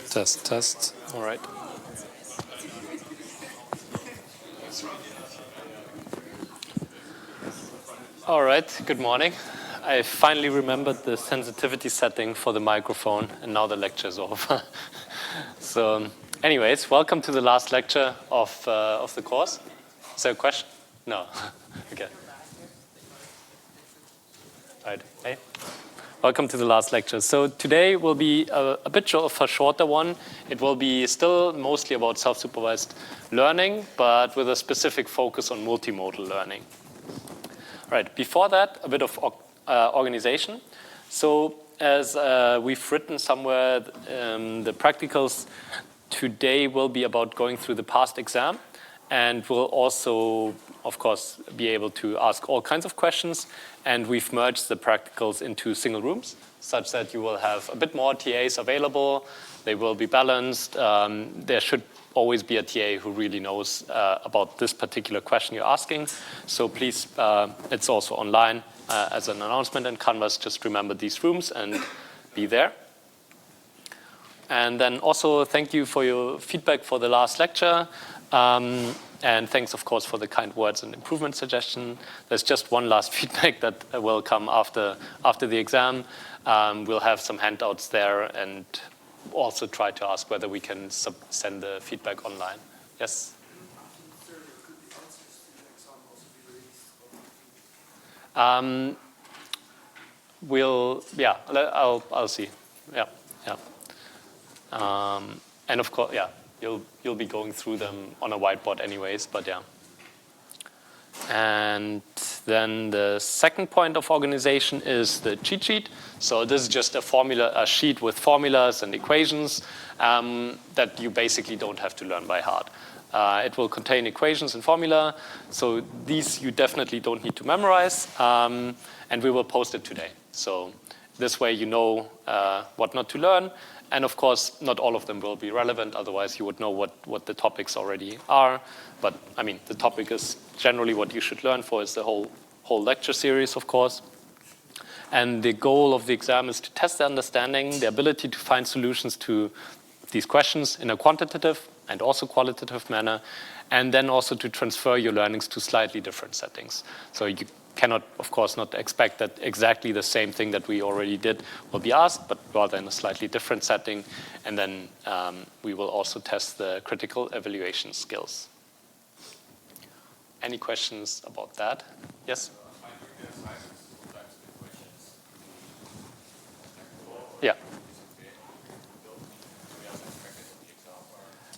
Test, test. All right. All right, good morning. I finally remembered the sensitivity setting for the microphone, and now the lecture is over. So, anyways, welcome to the last lecture of the course. Is there a question? No. Okay. All right. Hey. Welcome to the last lecture. So today will be a bit of a shorter one. It will be still mostly about self-supervised learning, but with a specific focus on multimodal learning. All right, before that, a bit of organization. So as we've written somewhere, the practicals today will be about going through the past exam, and we'll also, of course, be able to ask all kinds of questions. And we've merged the practicals into single rooms, such that you will have a bit more TAs available. They will be balanced. There should always be a TA who really knows about this particular question you're asking. So please, it's also online as an announcement in Canvas. Just remember these rooms and be there. And then also thank you for your feedback for the last lecture. And thanks, of course, for the kind words and improvement suggestion. There's just one last feedback that will come after the exam. We'll have some handouts there and also try to ask whether we can send the feedback online. Yes? I'll see. Yeah. And of course, yeah. You'll be going through them on a whiteboard anyways, but yeah. And then the second point of organization is the cheat sheet. So this is just a sheet with formulas and equations that you basically don't have to learn by heart. It will contain equations and formula, so these you definitely don't need to memorize, and we will post it today. So this way you know what not to learn. And of course, not all of them will be relevant, otherwise you would know what the topics already are. But I mean, the topic is generally what you should learn for is the whole lecture series, of course. And the goal of the exam is to test the understanding, the ability to find solutions to these questions in a quantitative and also qualitative manner, and then also to transfer your learnings to slightly different settings. So you cannot, of course, not expect that exactly the same thing that we already did will be asked, but rather in a slightly different setting. And then we will also test the critical evaluation skills. Any questions about that? Yes? Yeah.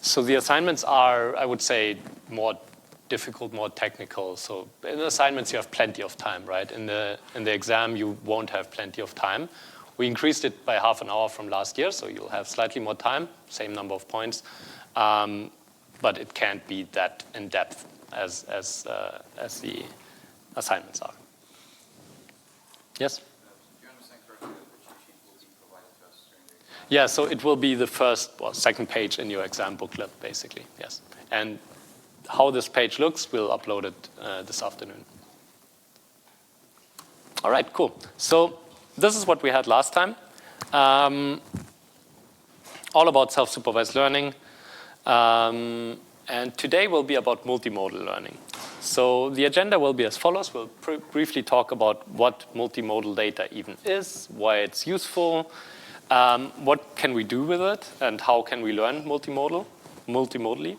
So the assignments are, I would say, more difficult, more technical. So in the assignments, you have plenty of time, right? In the exam, you won't have plenty of time. We increased it by half an hour from last year, so you'll have slightly more time, same number of points, but it can't be that in depth as the assignments are. Yes? Do you understand correctly that the cheat sheet will be provided to us during the exam? Yeah, so it will be the first or second page in your exam booklet, basically. Yes, and how this page looks, we'll upload it this afternoon. All right, cool. So this is what we had last time. All about self-supervised learning. And today will be about multimodal learning. So the agenda will be as follows. We'll briefly talk about what multimodal data even is, why it's useful, what can we do with it, and how can we learn multimodally.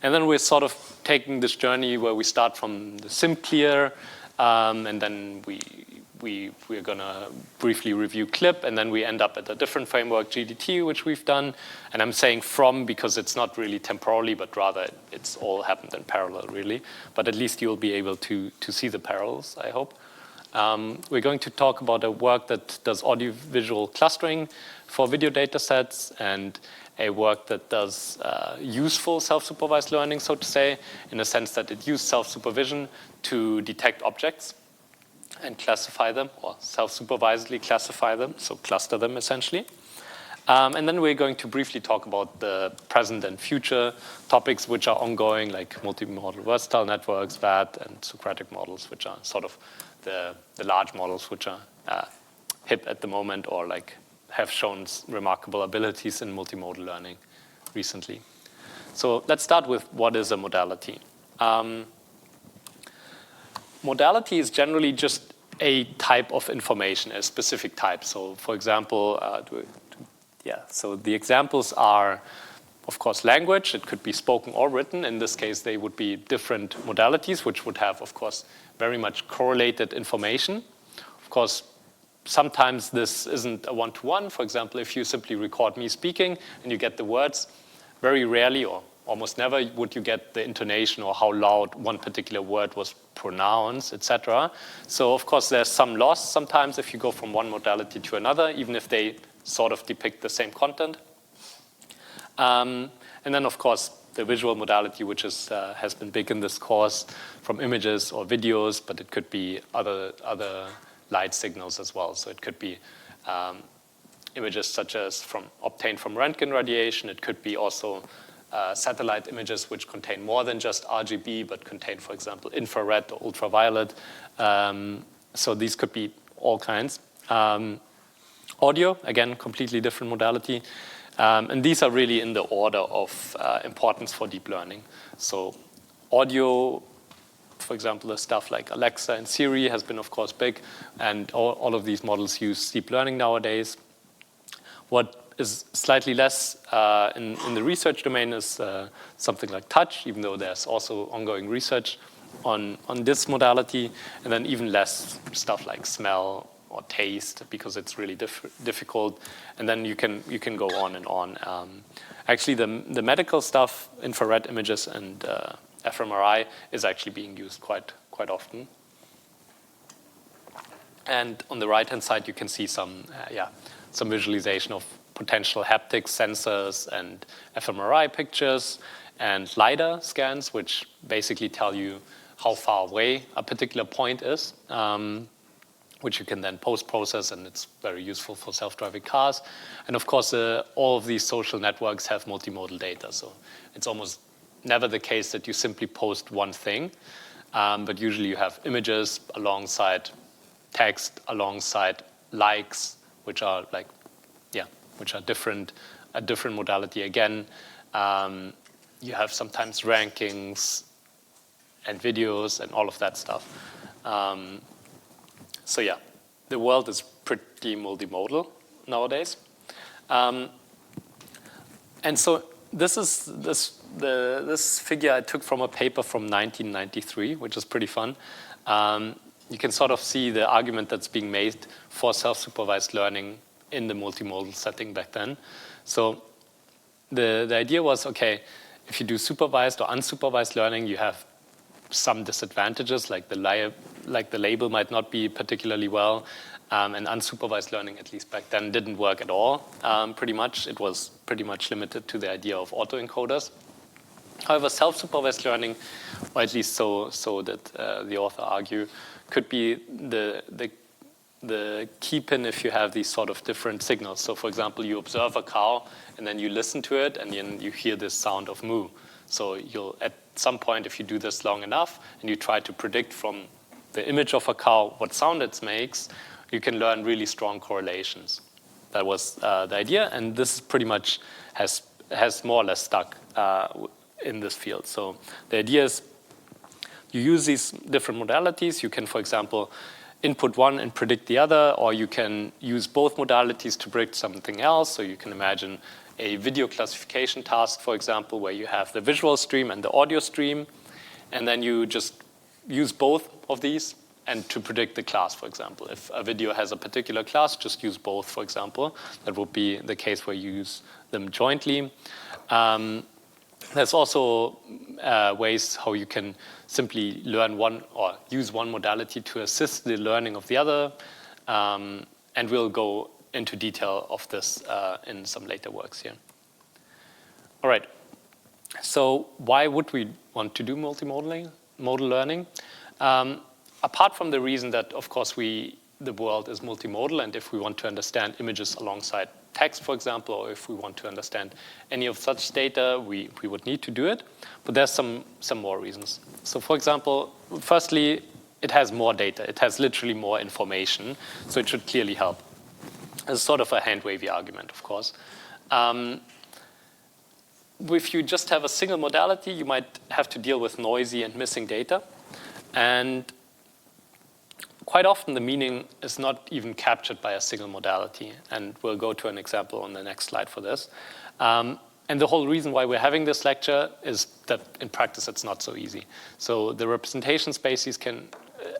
And then we're sort of taking this journey where we start from the SimClear, and then we're going to briefly review CLIP, and then we end up at a different framework, GDT, which we've done. And I'm saying from because it's not really temporally, but rather it's all happened in parallel, really. But at least you'll be able to see the parallels, I hope. We're going to talk about a work that does audiovisual clustering for video data sets, and a work that does useful self-supervised learning, so to say, in the sense that it uses self-supervision to detect objects and classify them, or self-supervisedly classify them, so cluster them essentially. And then we're going to briefly talk about the present and future topics which are ongoing, like multimodal versatile networks, VAT, and Socratic models, which are sort of the large models which are hip at the moment, or like have shown remarkable abilities in multimodal learning recently. So let's start with what is a modality. Modality is generally just a type of information, a specific type. So for example, so the examples are, of course, language. It could be spoken or written. In this case, they would be different modalities, which would have, of course, very much correlated information. Of course, sometimes this isn't a one-to-one. For example, if you simply record me speaking and you get the words, very rarely or almost never would you get the intonation or how loud one particular word was pronounced, etc. So, of course, there's some loss sometimes if you go from one modality to another, even if they sort of depict the same content. And then, of course, the visual modality, which has been big in this course, from images or videos, but it could be other light signals as well. So it could be images such as obtained from Röntgen radiation. It could be also satellite images which contain more than just RGB, but contain, for example, infrared or ultraviolet. So these could be all kinds. Audio, again, completely different modality. And these are really in the order of importance for deep learning. So audio, for example, the stuff like Alexa and Siri has been, of course, big. And all of these models use deep learning nowadays. What is slightly less in the research domain is something like touch, even though there's also ongoing research on this modality. And then even less stuff like smell or taste, because it's really difficult. And then you can go on and on. Actually, the medical stuff, infrared images and fMRI, is actually being used quite often. And on the right-hand side, you can see some visualization of potential haptic sensors and fMRI pictures and LiDAR scans, which basically tell you how far away a particular point is, which you can then post-process, and it's very useful for self-driving cars. And of course, all of these social networks have multimodal data, so it's almost never the case that you simply post one thing, but usually you have images alongside text, alongside likes, which are different, a different modality again. You have sometimes rankings and videos and all of that stuff. So yeah, the world is pretty multimodal nowadays. And so this figure I took from a paper from 1993, which is pretty fun. You can sort of see the argument that's being made for self-supervised learning in the multimodal setting back then. So the idea was, okay, if you do supervised or unsupervised learning, you have some disadvantages, like the label might not be particularly well, and unsupervised learning, at least back then, didn't work at all, pretty much. It was pretty much limited to the idea of autoencoders. However, self-supervised learning, or at least so did the author argue, could be the key pin if you have these sort of different signals. So for example, you observe a cow and then you listen to it and then you hear this sound of moo. So you'll, at some point, if you do this long enough and you try to predict from the image of a cow what sound it makes, you can learn really strong correlations. That was the idea, and this pretty much has more or less stuck in this field. So the idea is you use these different modalities. You can, for example, input one and predict the other, or you can use both modalities to predict something else. So you can imagine a video classification task, for example, where you have the visual stream and the audio stream, and then you just use both of these and to predict the class, for example. If a video has a particular class, just use both, for example. That would be the case where you use them jointly. There's also ways how you can simply learn one or use one modality to assist the learning of the other. And we'll go into detail of this in some later works here. All right. So why would we want to do modal learning? Apart from the reason that, of course, the world is multimodal, and if we want to understand images alongside text, for example, or if we want to understand any of such data, we would need to do it. But there's some more reasons. So, for example, firstly, it has more data. It has literally more information, so it should clearly help. It's sort of a hand-wavy argument, of course. If you just have a single modality, you might have to deal with noisy and missing data. And quite often, the meaning is not even captured by a single modality. And we'll go to an example on the next slide for this. And the whole reason why we're having this lecture is that in practice, it's not so easy. So the representation spaces can,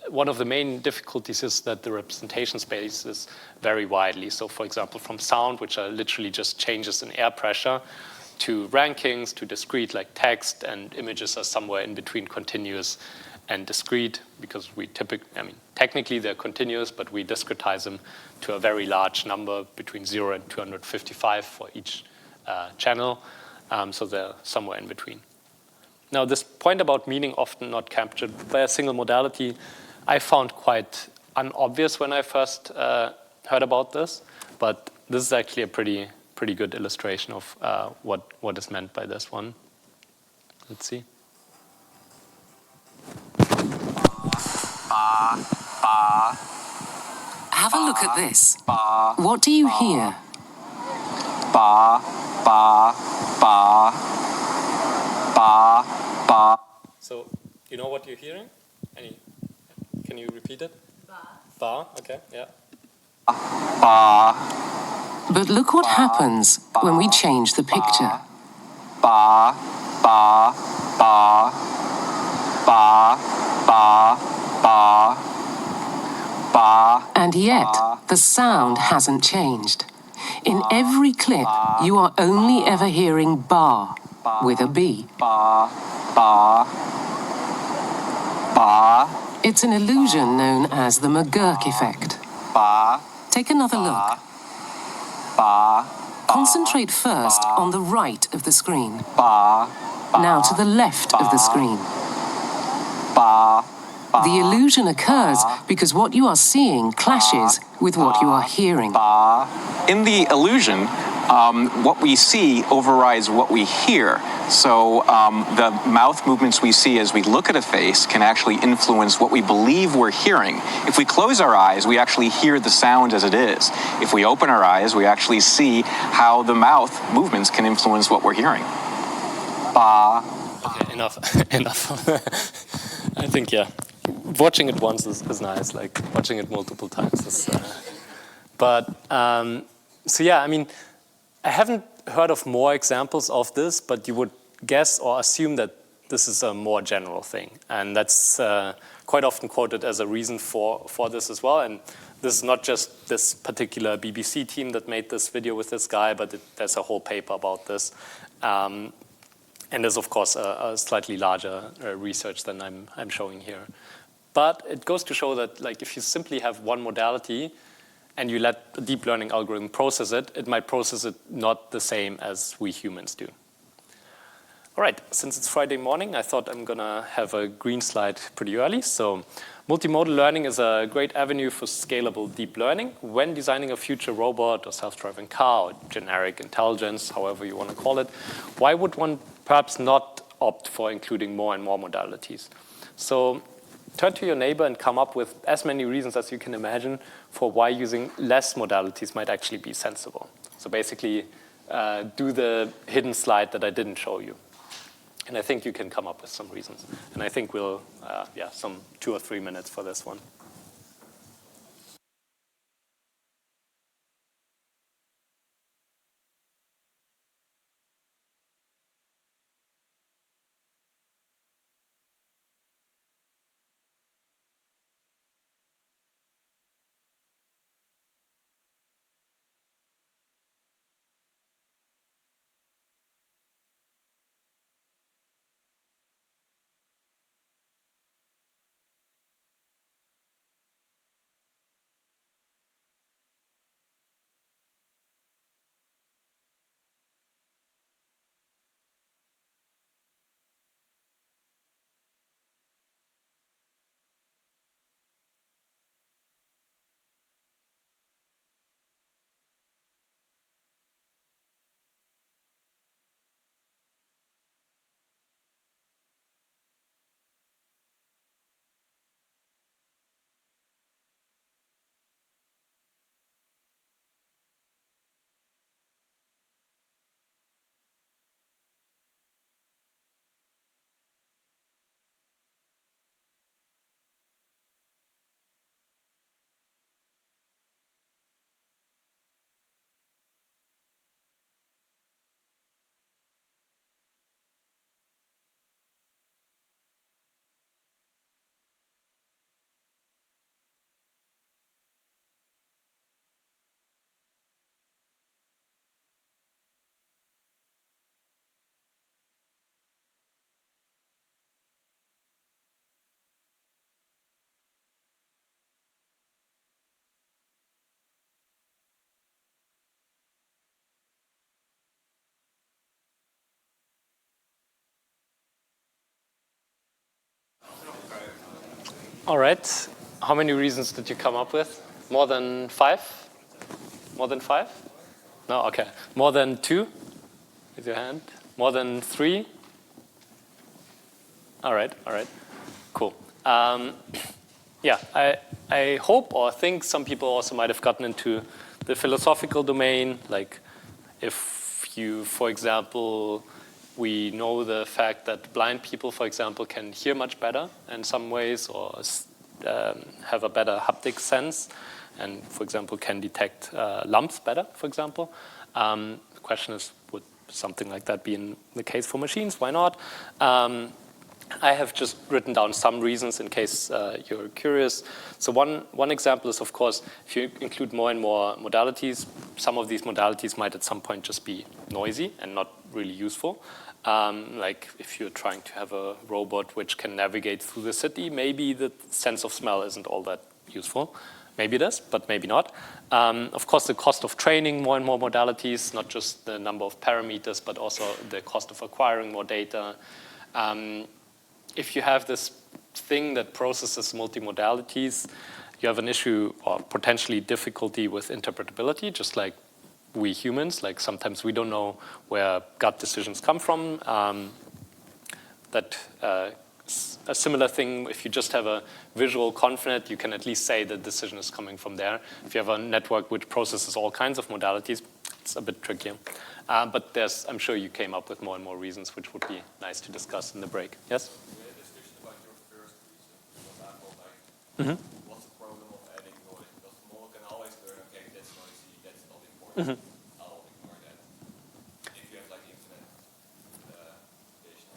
one of the main difficulties is that the representation spaces vary widely. So for example, from sound, which are literally just changes in air pressure, to rankings, to discrete like text, and images are somewhere in between continuous and discrete, because we technically they're continuous, but we discretize them to a very large number between 0 and 255 for each channel, so they're somewhere in between. Now, this point about meaning often not captured by a single modality, I found quite unobvious when I first heard about this, but this is actually a pretty good illustration of what is meant by this one. Let's see. Have a look at this. What do you hear? So, you know what you're hearing? Can you repeat it? Ba, okay, yeah. But look what happens when we change the picture. And yet, the sound hasn't changed. In every clip, you are only ever hearing bar with a B. It's an illusion known as the McGurk effect. Take another look. Concentrate first on the right of the screen. Now to the left of the screen. The illusion occurs because what you are seeing clashes with what you are hearing. In the illusion, what we see overrides what we hear. So the mouth movements we see as we look at a face can actually influence what we believe we're hearing. If we close our eyes, we actually hear the sound as it is. If we open our eyes, we actually see how the mouth movements can influence what we're hearing. Okay, enough. I think, yeah. Watching it once is nice, like watching it multiple times is... So yeah, I mean, I haven't heard of more examples of this, but you would guess or assume that this is a more general thing. And that's quite often quoted as a reason for this as well. And this is not just this particular BBC team that made this video with this guy, but there's a whole paper about this. And there's, of course, a slightly larger research than I'm showing here. But it goes to show that, like, if you simply have one modality and you let a deep learning algorithm process it, it might process it not the same as we humans do. All right, since it's Friday morning, I thought I'm going to have a green slide pretty early. So multimodal learning is a great avenue for scalable deep learning when designing a future robot or self-driving car or generic intelligence, however you want to call it. Why would one perhaps not opt for including more and more modalities? So turn to your neighbor and come up with as many reasons as you can imagine for why using less modalities might actually be sensible. So basically, do the hidden slide that I didn't show you. And I think you can come up with some reasons. And I think we'll, some 2 or 3 minutes for this one. All right. How many reasons did you come up with? More than 5? More than 5? No, okay. More than 2? Raise your hand. More than 3? All right, cool. Yeah, I hope or think some people also might have gotten into the philosophical domain, like if you, for example, we know the fact that blind people, for example, can hear much better in some ways or have a better haptic sense and, for example, can detect lumps better, for example. The question is, would something like that be in the case for machines? Why not? I have just written down some reasons in case you're curious. So one example is, of course, if you include more and more modalities, some of these modalities might at some point just be noisy and not really useful. Like if you're trying to have a robot which can navigate through the city, maybe the sense of smell isn't all that useful. Maybe it is, but maybe not. Of course, the cost of training more and more modalities, not just the number of parameters, but also the cost of acquiring more data. If you have this thing that processes multimodalities, you have an issue or potentially difficulty with interpretability, just like we humans. Like sometimes we don't know where gut decisions come from. A similar thing, if you just have a visual ConvNet, you can at least say the decision is coming from there. If you have a network which processes all kinds of modalities, it's a bit trickier. But I'm sure you came up with more and more reasons which would be nice to discuss in the break. Yes? Mm-hmm. What's the problem of adding noise? Because the model can always learn, okay, that's noisy, that's not important. Mm-hmm. I'll ignore that. If you have like infinite data.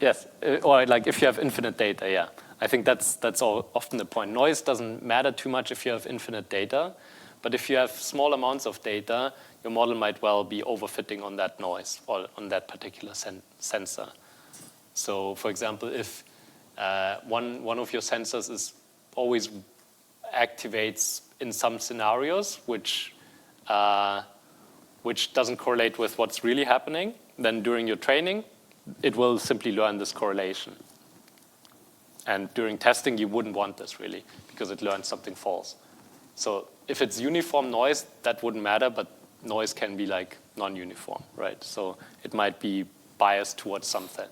Yes, or like if you have infinite data, yeah. I think that's often the point. Noise doesn't matter too much if you have infinite data, but if you have small amounts of data, your model might well be overfitting on that noise or on that particular sensor. So, for example, if one of your sensors is always activates in some scenarios, which doesn't correlate with what's really happening, then during your training, it will simply learn this correlation. And during testing, you wouldn't want this really, because it learns something false. So if it's uniform noise, that wouldn't matter, but noise can be like non-uniform, right? So it might be biased towards something.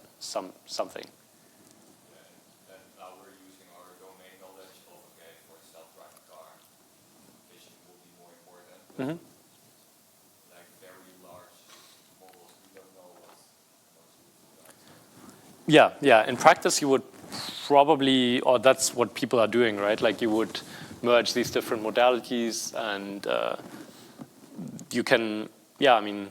Mm-hmm. Like very large models, we don't know what's Yeah. In practice, you would probably, or that's what people are doing, right? Like you would merge these different modalities, and you can,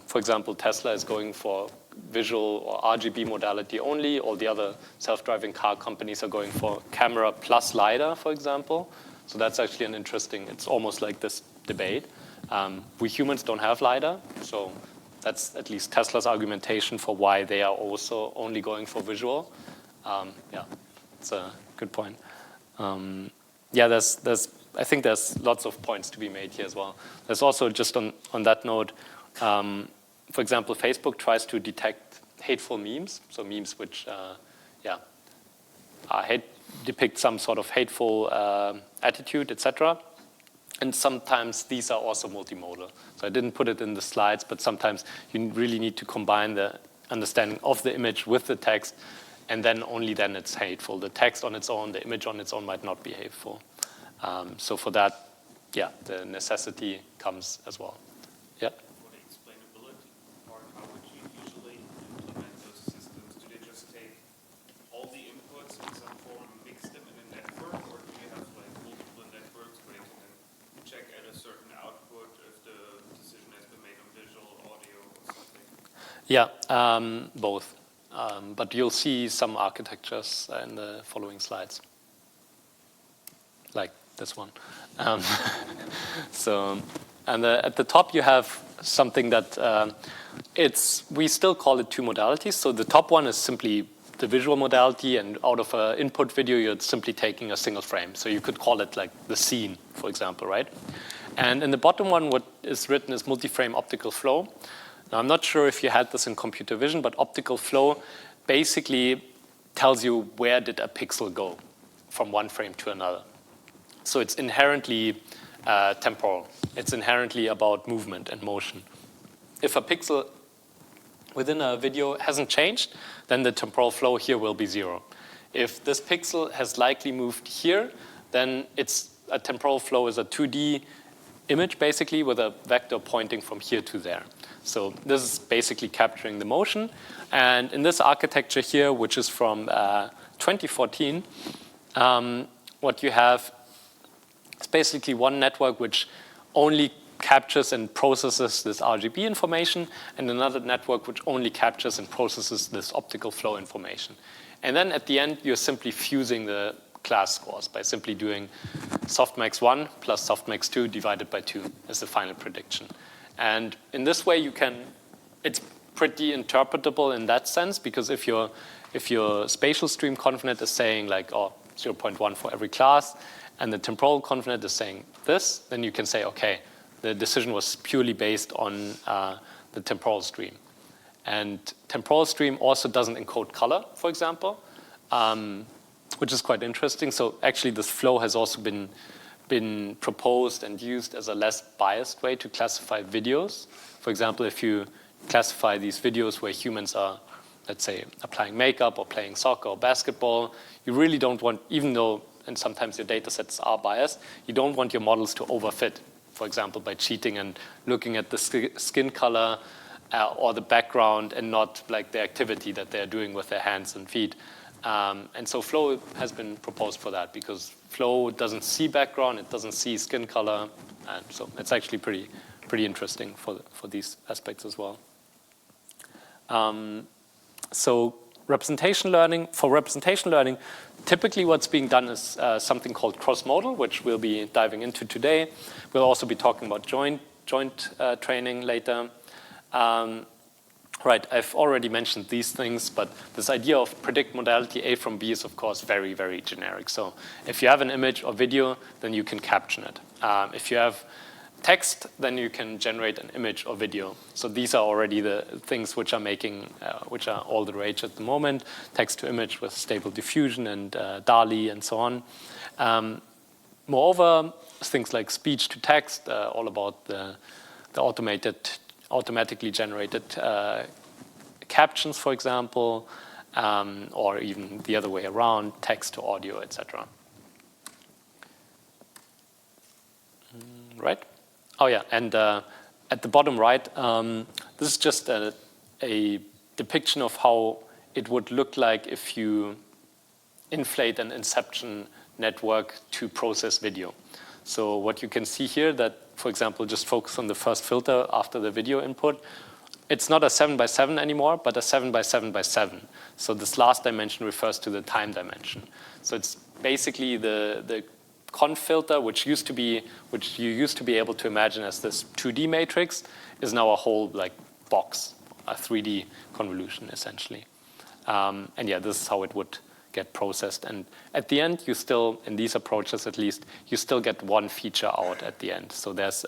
for example, Tesla is going for visual or RGB modality only. All the other self-driving car companies are going for camera plus LiDAR, for example. So that's actually an interesting, it's almost like this debate. We humans don't have LiDAR, so that's at least Tesla's argumentation for why they are also only going for visual. It's a good point. I think there's lots of points to be made here as well. There's also, just on that note, for example, Facebook tries to detect hateful memes, so memes which depict some sort of hateful attitude, etc. And sometimes these are also multimodal. So I didn't put it in the slides, but sometimes you really need to combine the understanding of the image with the text, and then only then it's hateful. The text on its own, the image on its own might not be hateful. So for that, the necessity comes as well. Yeah? For the explainability part, how would you usually implement those systems? Do they just take all the inputs in some form and mix them in a network, or do you have like multiple networks where you can check at a certain output if the decision has been made on visual, audio, or something? Yeah, both. But you'll see some architectures in the following slides, like this one. At the top you have something that we still call it two modalities. So the top one is simply the visual modality, and out of an input video, you're simply taking a single frame. So you could call it like the scene, for example, right? And in the bottom one, what is written is multi-frame optical flow. Now, I'm not sure if you had this in computer vision, but optical flow basically tells you where did a pixel go from one frame to another. So it's inherently temporal. It's inherently about movement and motion. If a pixel within a video hasn't changed, then the temporal flow here will be 0. If this pixel has likely moved here, then a temporal flow is a 2D image, basically, with a vector pointing from here to there. So this is basically capturing the motion. And in this architecture here, which is from 2014, what you have is basically one network which only captures and processes this RGB information, and another network which only captures and processes this optical flow information. And then at the end, you're simply fusing the class scores by simply doing softmax 1 plus softmax 2 divided by 2 as the final prediction. And in this way, it's pretty interpretable in that sense, because if your spatial stream confident is saying like, 0.1 for every class, and the temporal confident is saying this, then you can say, okay, the decision was purely based on the temporal stream. And temporal stream also doesn't encode color, for example, which is quite interesting. So actually, this flow has also been proposed and used as a less biased way to classify videos. For example, if you classify these videos where humans are, let's say, applying makeup or playing soccer or basketball, you really don't want, even though, and sometimes your data sets are biased, you don't want your models to overfit, for example, by cheating and looking at the skin color or the background and not like the activity that they're doing with their hands and feet. And so flow has been proposed for that, because flow doesn't see background, it doesn't see skin color, and so it's actually pretty interesting for these aspects as well. So representation learning, for representation learning, typically what's being done is something called cross-modal, which we'll be diving into today. We'll also be talking about joint training later. Right, I've already mentioned these things, but this idea of predict modality A from B is, of course, very, very generic. So if you have an image or video, then you can caption it. If you have text, then you can generate an image or video. So these are already the things which are which are all the rage at the moment. Text to image with stable diffusion and DALI and so on. Moreover, things like speech to text, all about the automatically generated captions, for example, or even the other way around, text to audio, etc. Right? Oh yeah, and at the bottom right, this is just a depiction of how it would look like if you inflate an inception network to process video. So what you can see here, that, for example, just focus on the first filter after the video input. It's not a 7 by 7 anymore, but a 7 by 7 by 7. So this last dimension refers to the time dimension. So it's basically the conv filter, which you used to be able to imagine as this 2D matrix, is now a whole like box, a 3D convolution essentially. And yeah, this is how it would get processed. And at the end, you still, in these approaches at least, you still get one feature out at the end. So there's,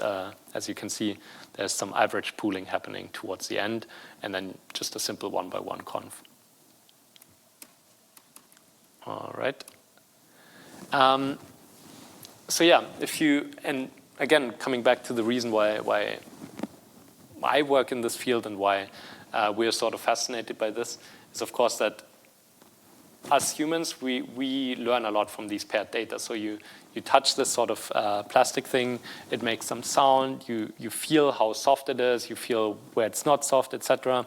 as you can see, there's some average pooling happening towards the end, and then just a simple 1-by-1 conv. All right. So yeah, and again, coming back to the reason why I work in this field and why we're sort of fascinated by this, is of course that as humans, we learn a lot from these paired data. So you touch this sort of plastic thing, it makes some sound, you feel how soft it is, you feel where it's not soft, etc.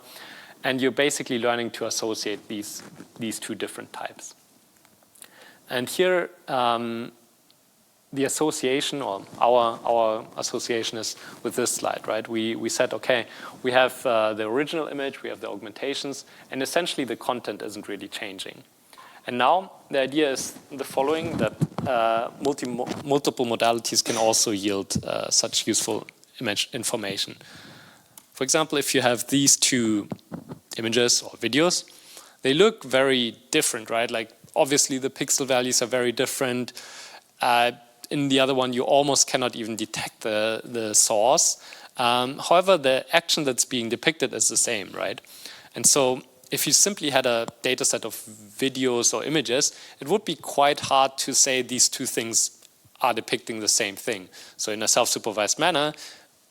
And you're basically learning to associate these two different types. And here, the association, or our association, is with this slide, right? We said, okay, we have the original image, we have the augmentations, and essentially the content isn't really changing. And now the idea is the following, that multiple modalities can also yield such useful image information. For example, if you have these two images or videos, they look very different, right? Like obviously the pixel values are very different. In the other one, you almost cannot even detect the source. However, the action that's being depicted is the same, right? And so if you simply had a data set of videos or images, it would be quite hard to say these two things are depicting the same thing. So in a self-supervised manner,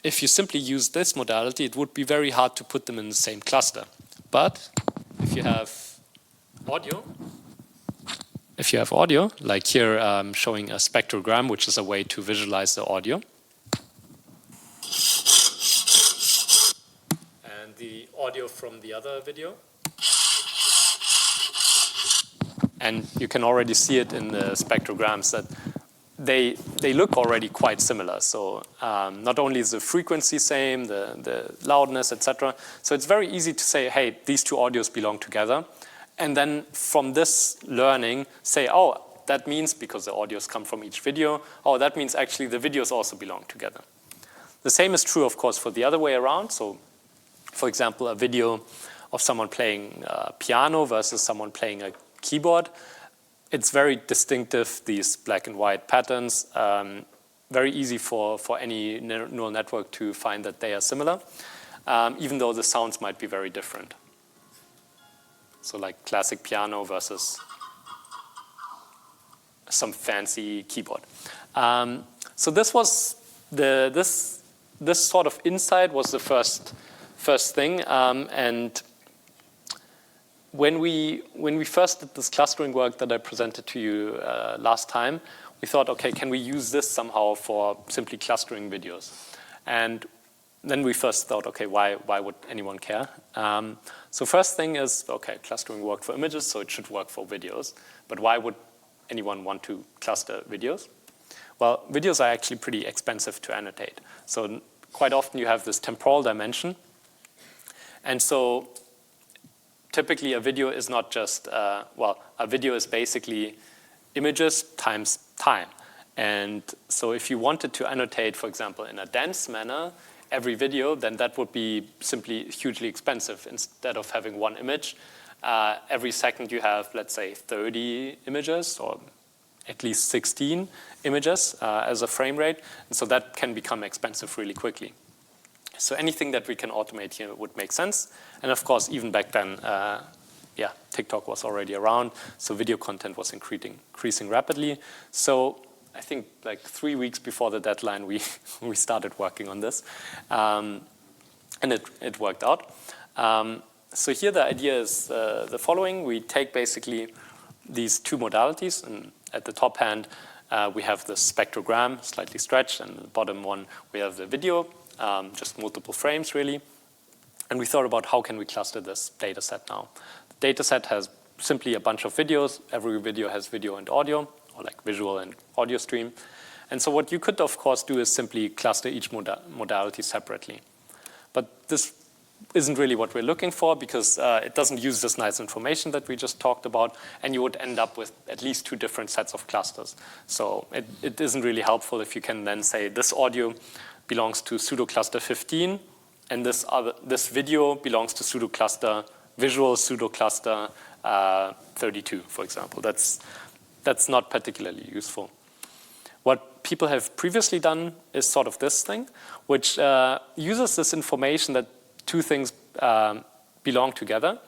if you simply use this modality, it would be very hard to put them in the same cluster. But if you have audio, like here I'm showing a spectrogram, which is a way to visualize the audio. And the audio from the other video. And you can already see it in the spectrograms that they look already quite similar. So not only is the frequency same, the loudness, etc. So it's very easy to say, hey, these two audios belong together. And then from this learning, say, oh, that means, because the audios come from each video, oh, that means actually the videos also belong together. The same is true, of course, for the other way around. So, for example, a video of someone playing piano versus someone playing a keyboard. It's very distinctive, these black and white patterns. Very easy for any neural network to find that they are similar, even though the sounds might be very different. So like classic piano versus some fancy keyboard. So this was this sort of insight was the first thing, and when we first did this clustering work that I presented to you last time, we thought, okay, can we use this somehow for simply clustering videos? And then we first thought, okay, why would anyone care? So first thing is, okay, clustering worked for images, so it should work for videos. But why would anyone want to cluster videos? Well, videos are actually pretty expensive to annotate. So quite often you have this temporal dimension. And so typically a video is not just, a video is basically images times time. And so if you wanted to annotate, for example, in a dense manner, every video, then that would be simply hugely expensive. Instead of having one image, every second you have, let's say, 30 images, or at least 16 images as a frame rate. And so that can become expensive really quickly. So anything that we can automate here would make sense. And of course, even back then, TikTok was already around, so video content was increasing rapidly. So I think like 3 weeks before the deadline, we started working on this, and it worked out. So here the idea is the following. We take basically these two modalities, and at the top hand, we have the spectrogram, slightly stretched, and the bottom one, we have the video, just multiple frames really. And we thought about how can we cluster this data set now. The data set has simply a bunch of videos. Every video has video and audio, or like visual and audio stream. And so what you could, of course, do is simply cluster each modality separately. But this isn't really what we're looking for, because it doesn't use this nice information that we just talked about, and you would end up with at least two different sets of clusters. So it isn't really helpful if you can then say this audio belongs to pseudocluster 15, and this video belongs to visual pseudocluster 32, for example. That's not particularly useful. What people have previously done is sort of this thing, which uses this information that two things belong together,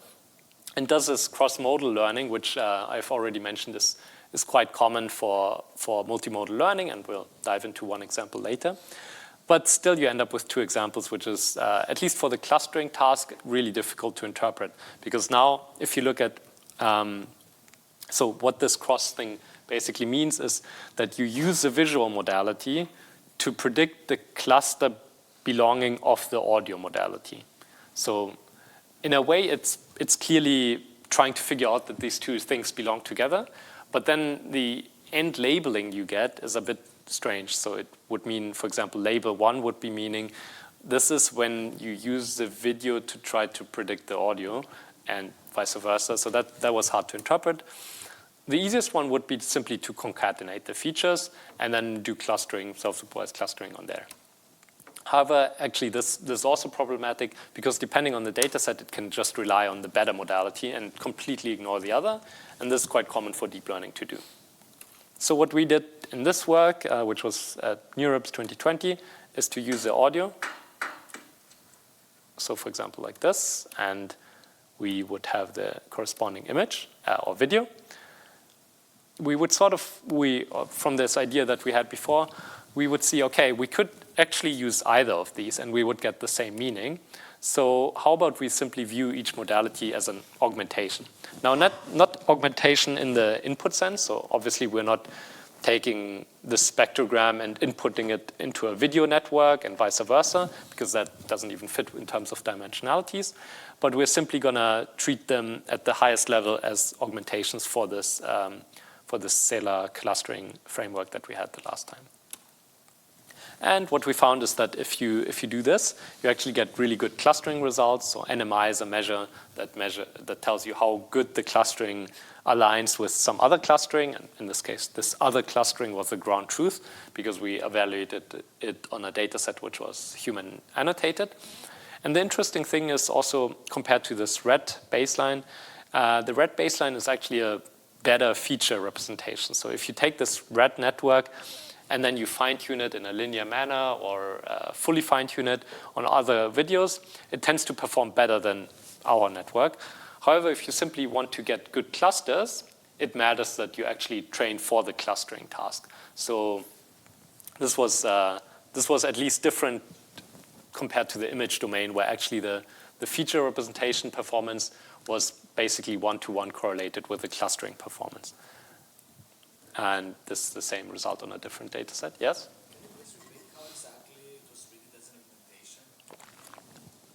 and does this cross-modal learning, which I've already mentioned is quite common for multimodal learning, and we'll dive into one example later. But still you end up with two examples, which is, at least for the clustering task, really difficult to interpret. Because now, if you look at, so what this cross thing basically means is that you use the visual modality to predict the cluster belonging of the audio modality. So in a way, it's clearly trying to figure out that these two things belong together. But then the end labeling you get is a bit strange. So it would mean, for example, label 1 would be meaning this is when you use the video to try to predict the audio, and vice versa. So that was hard to interpret. The easiest one would be simply to concatenate the features and then do clustering, self-supervised clustering on there. However, actually this is also problematic, because depending on the data set, it can just rely on the better modality and completely ignore the other. And this is quite common for deep learning to do. So what we did in this work, which was at NeurIPS 2020, is to use the audio. So for example, like this. And we would have the corresponding image or video. We would from this idea that we had before, we would see, okay, we could actually use either of these and we would get the same meaning. So how about we simply view each modality as an augmentation? Now, not augmentation in the input sense, so obviously we're not taking the spectrogram and inputting it into a video network and vice versa, because that doesn't even fit in terms of dimensionalities. But we're simply going to treat them at the highest level as augmentations for this scalar clustering framework that we had the last time. And what we found is that if you do this, you actually get really good clustering results. So NMI is a measure that tells you how good the clustering aligns with some other clustering. And in this case, this other clustering was the ground truth because we evaluated it on a data set which was human annotated. And the interesting thing is also compared to this red baseline, the red baseline is actually a better feature representation. So if you take this red network and then you fine-tune it in a linear manner or fully fine-tune it on other videos, it tends to perform better than our network. However, if you simply want to get good clusters, it matters that you actually train for the clustering task. So this was at least different compared to the image domain, where actually the feature representation performance was basically one-to-one correlated with the clustering performance. And this is the same result on a different data set. Yes? Can you please repeat how exactly it was treated as an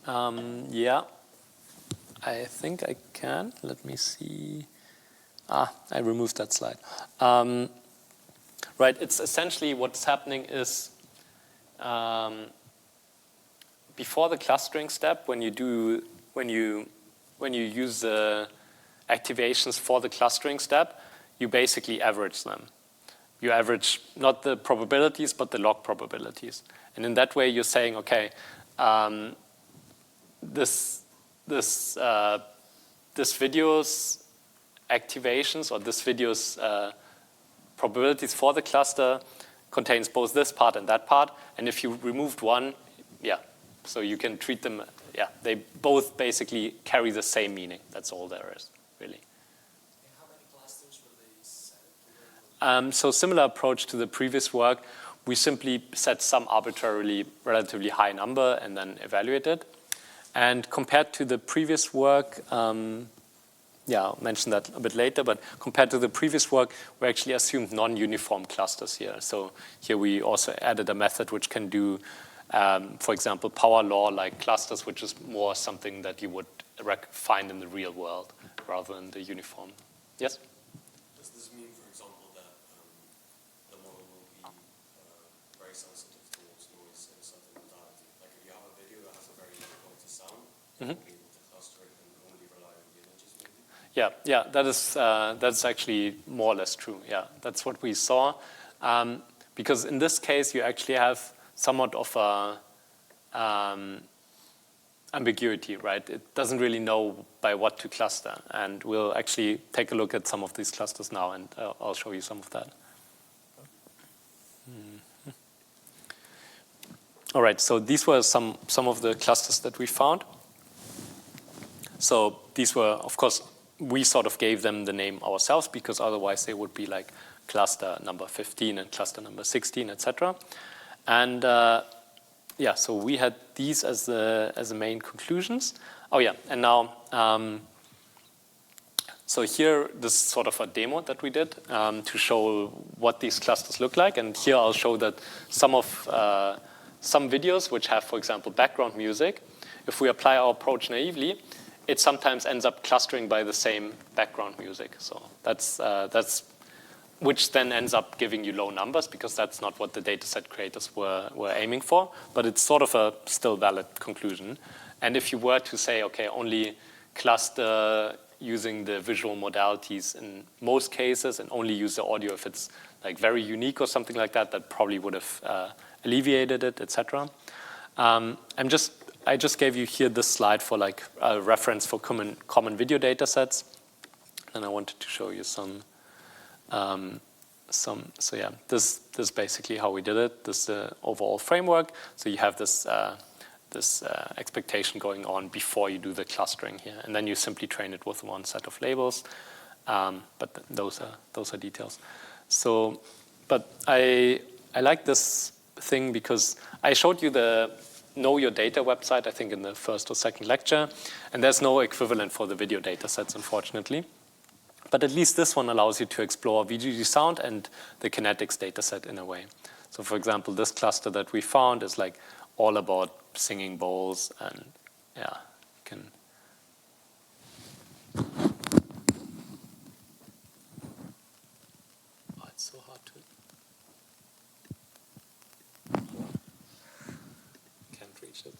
augmentation? Yeah, I think I can. Let me see. I removed that slide. Right, it's essentially what's happening is before the clustering step, when you use the activations for the clustering step, you basically average them. You average not the probabilities, but the log probabilities. And in that way, you're saying, okay, this video's activations or this video's probabilities for the cluster contains both this part and that part. And if you removed one, yeah, so you can treat them, yeah, they both basically carry the same meaning. That's all there is, really. And how many clusters were they set? So similar approach to the previous work. We simply set some arbitrarily relatively high number and then evaluate it. And compared to the previous work, yeah, I'll mention that a bit later, but compared to the previous work, we actually assumed non-uniform clusters here. So here we also added a method which can do, for example, power law-like clusters, which is more something that you would find in the real world rather than the uniform. Yes? Does this mean, for example, that the model will be very sensitive towards noise in certain modality? Like if you have a video that has a very low quality sound, you'll be able to cluster it and only rely on the images maybe? Yeah, that's actually more or less true. Yeah, that's what we saw. Because in this case, you actually have somewhat of a ambiguity, right? It doesn't really know by what to cluster. And we'll actually take a look at some of these clusters now, and I'll show you some of that. All right, so these were some of the clusters that we found. So these were, of course, we sort of gave them the name ourselves because otherwise they would be like cluster number 15 and cluster number 16, etc. And yeah, so we had these as the main conclusions. Oh yeah, and now, so here, this is sort of a demo that we did to show what these clusters look like. And here I'll show that some videos which have, for example, background music, if we apply our approach naively, it sometimes ends up clustering by the same background music. So that's which then ends up giving you low numbers because that's not what the dataset creators were aiming for. But it's sort of a still valid conclusion. And if you were to say, okay, only cluster using the visual modalities in most cases and only use the audio if it's like very unique or something like that, that probably would have alleviated it, etc. I just gave you here this slide for like a reference for common video data sets. And I wanted to show you some. So yeah, this is basically how we did it. This is the overall framework. So you have this expectation going on before you do the clustering here, and then you simply train it with one set of labels. But those are details. So, but I like this thing because I showed you the Know Your Data website, I think in the first or second lecture, and there's no equivalent for the video data sets, unfortunately. But at least this one allows you to explore VGG sound and the kinetics data set in a way. So for example, this cluster that we found is like all about singing bowls, and yeah, you can. Oh, it's so hard to. Can't reach it.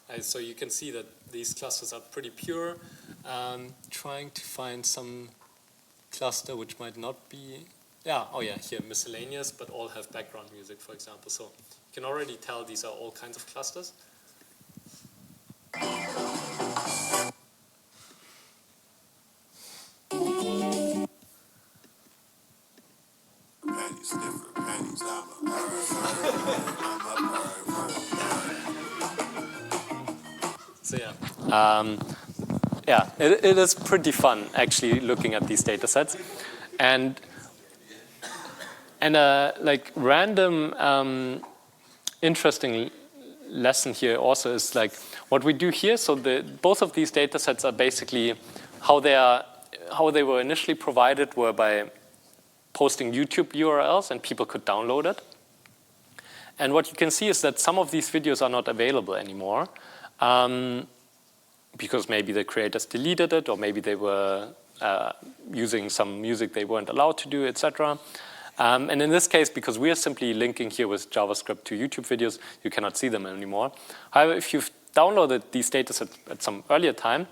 Yeah, so you can see that these clusters are pretty pure. Trying to find some cluster which might not be, yeah, oh yeah, here, miscellaneous, but all have background music, for example. So you can already tell these are all kinds of clusters. So yeah, it is pretty fun actually looking at these data sets, and like random interesting lesson here also is like what we do here. So both of these data sets are basically how they were initially provided were by posting YouTube URLs and people could download it. And what you can see is that some of these videos are not available anymore. Because maybe the creators deleted it, or maybe they were using some music they weren't allowed to do, etc. And in this case, because we are simply linking here with JavaScript to YouTube videos, you cannot see them anymore. However, if you've downloaded these datasets at some earlier time,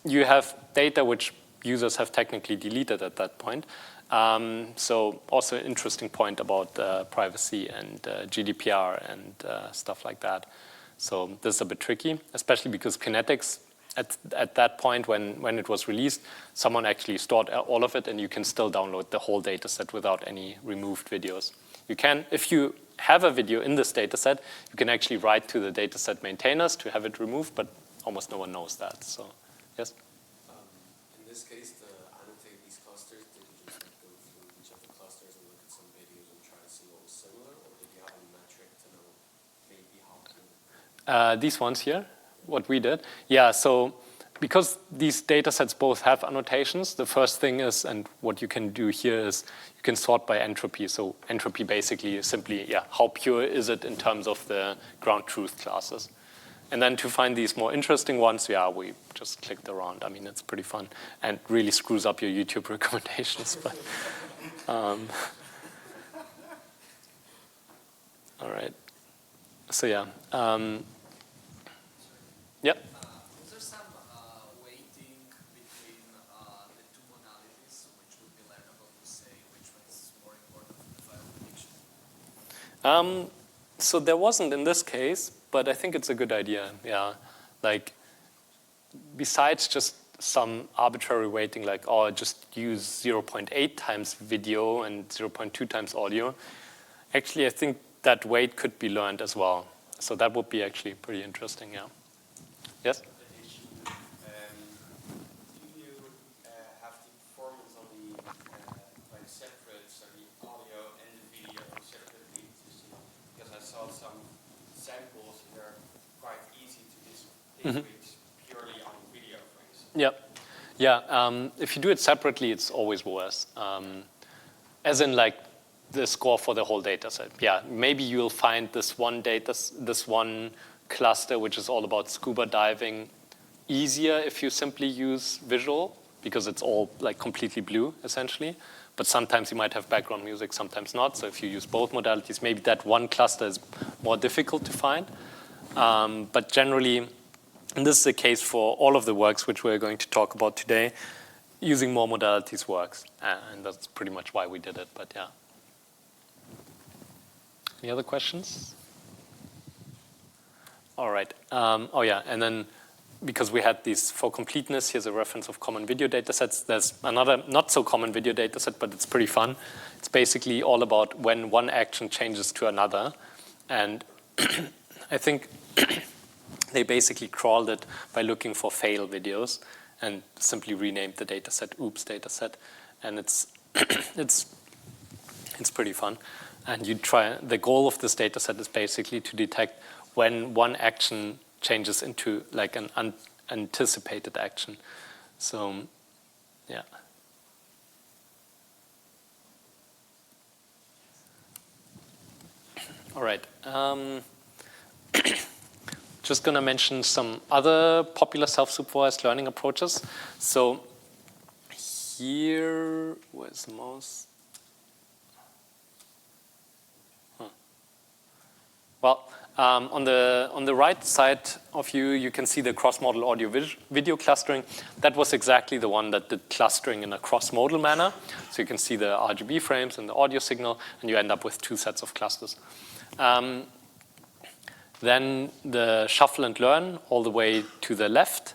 you have data which users have technically deleted at that point. So also an interesting point about privacy and GDPR and stuff like that. So this is a bit tricky, especially because kinetics, at that point when it was released, someone actually stored all of it, and you can still download the whole data set without any removed videos. You can, if you have a video in this data set, you can actually write to the data set maintainers to have it removed, but almost no one knows that. So, yes? In this case, to annotate these clusters, did you just go through each of the clusters and look at some videos and try to see what was similar, or did you have a metric to know maybe how to? These ones here, what we did. Yeah, so because these data sets both have annotations, the first thing is, and what you can do here is, you can sort by entropy. So entropy basically is simply, yeah, how pure is it in terms of the ground truth classes. And then to find these more interesting ones, yeah, we just clicked around. I mean, it's pretty fun and really screws up your YouTube recommendations. But all right. So yeah. Yep. Is there some weighting between the two modalities, which would be learnable to say which one is more important for the file prediction? So there wasn't in this case, but I think it's a good idea. Yeah, like besides just some arbitrary weighting, like just use 0.8 times video and 0.2 times audio. Actually, I think that weight could be learned as well. So that would be actually pretty interesting. Yeah. Yes? Do you have the performance on the like separate, so the audio and the video separately to see? Because I saw some samples that are quite easy to distinguish purely on video, for instance. Yep. Yeah. If you do it separately, it's always worse. As in, like the score for the whole data set. Yeah. Maybe you'll find this one cluster which is all about scuba diving easier if you simply use visual, because it's all like completely blue essentially. But sometimes you might have background music, sometimes not. So if you use both modalities, maybe that one cluster is more difficult to find. But generally, and this is the case for all of the works which we're going to talk about today, using more modalities works. And that's pretty much why we did it, but yeah. Any other questions? All right. Oh yeah, and then because we had these for completeness, here's a reference of common video datasets. There's another not so common video dataset, but it's pretty fun. It's basically all about when one action changes to another. And I think they basically crawled it by looking for fail videos and simply renamed the dataset oops dataset. And it's it's pretty fun. And you try, the goal of this dataset is basically to detect when one action changes into like an unanticipated action. So, yeah. All right. Just going to mention some other popular self-supervised learning approaches. So here was most. Well, on the right side of you can see the cross-modal audio-video clustering. That was exactly the one that did clustering in a cross-modal manner. So you can see the RGB frames and the audio signal, and you end up with two sets of clusters. Then the shuffle and learn all the way to the left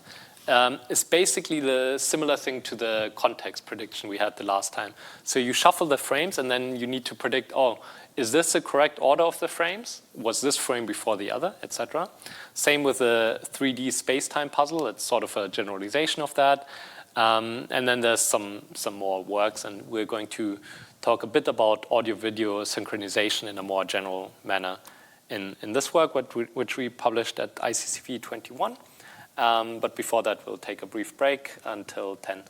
is basically the similar thing to the context prediction we had the last time. So you shuffle the frames, and then you need to predict, oh, is this the correct order of the frames? Was this frame before the other, etc. Same with the 3D space-time puzzle. It's sort of a generalization of that. And then there's some more works, and we're going to talk a bit about audio-video synchronization in a more general manner in this work, which we published at ICCV 21. But before that, we'll take a brief break until 10.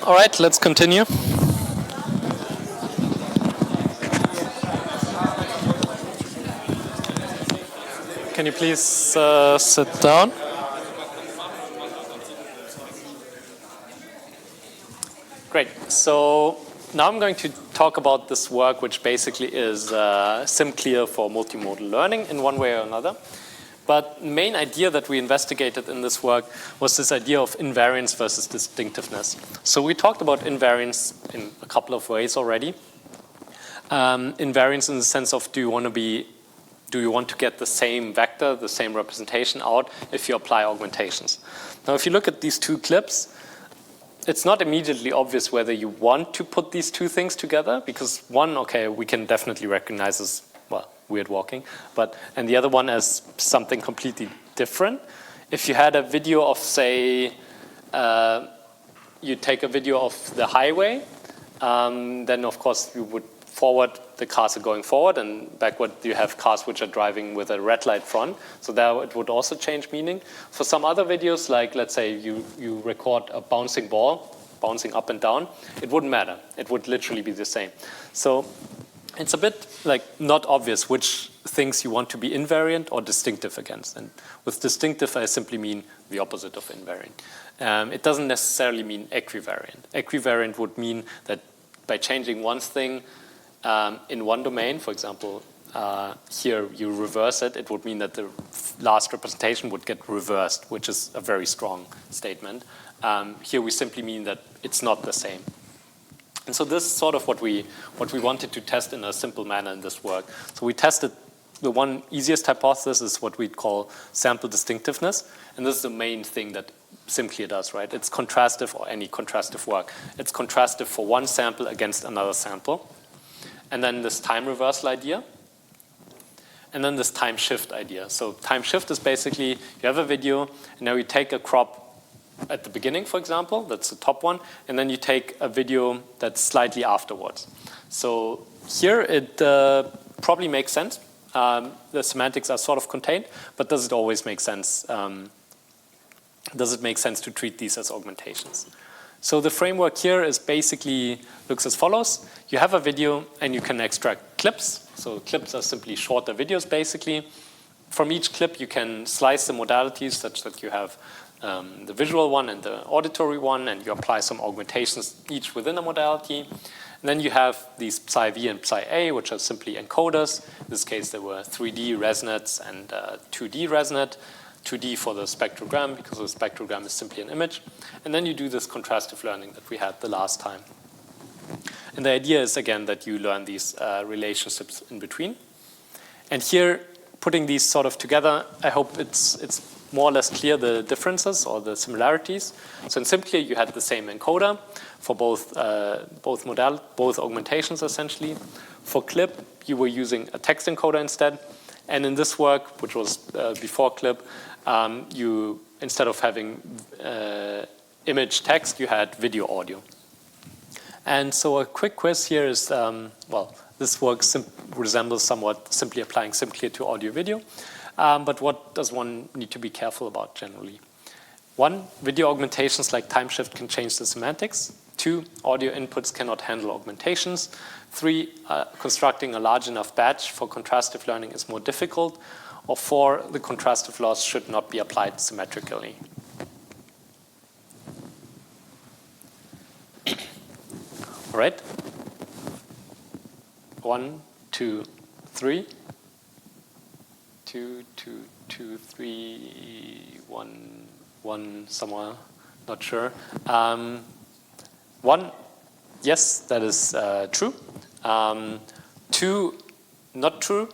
All right, let's continue. Can you please sit down? Great. So now I'm going to talk about this work, which basically is SimClear for multimodal learning in one way or another. But the main idea that we investigated in this work was this idea of invariance versus distinctiveness. So we talked about invariance in a couple of ways already. Invariance in the sense of do you want to get the same vector, the same representation out if you apply augmentations? Now, if you look at these two clips, it's not immediately obvious whether you want to put these two things together, because one, okay, we can definitely recognize as, well, weird walking, and the other one as something completely different. If you had a video of, say, you take a video of the highway, then of course you would forward, the cars are going forward, and backward you have cars which are driving with a red light front. So there it would also change meaning. For some other videos, like let's say you record a bouncing ball, bouncing up and down, it wouldn't matter. It would literally be the same. So it's a bit like not obvious which things you want to be invariant or distinctive against. And with distinctive, I simply mean the opposite of invariant. It doesn't necessarily mean equivariant. Equivariant would mean that by changing one thing in one domain, for example, here you reverse it, it would mean that the last representation would get reversed, which is a very strong statement. Here we simply mean that it's not the same. And so this is sort of what we wanted to test in a simple manner in this work. So we tested the one easiest hypothesis is what we'd call sample distinctiveness. And this is the main thing that SimClear does, right? It's contrastive, or any contrastive work. It's contrastive for one sample against another sample. And then this time reversal idea. And then this time shift idea. So time shift is basically, you have a video, and now you take a crop at the beginning, for example, that's the top one, and then you take a video that's slightly afterwards. So here it probably makes sense. The semantics are sort of contained, but does it always make sense? Does it make sense to treat these as augmentations? So the framework here is basically looks as follows. You have a video and you can extract clips. So clips are simply shorter videos, basically. From each clip, you can slice the modalities such that you have the visual one and the auditory one, and you apply some augmentations each within a modality. And then you have these Psi-V and Psi-A, which are simply encoders. In this case, there were 3D ResNets and 2D ResNet. 2D for the spectrogram, because the spectrogram is simply an image. And then you do this contrastive learning that we had the last time. And the idea is, again, that you learn these relationships in between. And here, putting these sort of together, I hope it's more or less clear the differences or the similarities. So in SimClear, you had the same encoder for both augmentations, essentially. For clip, you were using a text encoder instead. And in this work, which was before clip, you, instead of having image text, you had video audio. And so a quick quiz here is, well, this work resembles somewhat simply applying SimClear to audio video. But what does one need to be careful about generally? 1, video augmentations like time shift can change the semantics. 2, audio inputs cannot handle augmentations. 3, constructing a large enough batch for contrastive learning is more difficult. Or 4, the contrastive laws should not be applied symmetrically. All right. 1, 2, 3. 2, 2, 2, 3, 1 somewhere, not sure. 1, yes, that is true. 2, not true.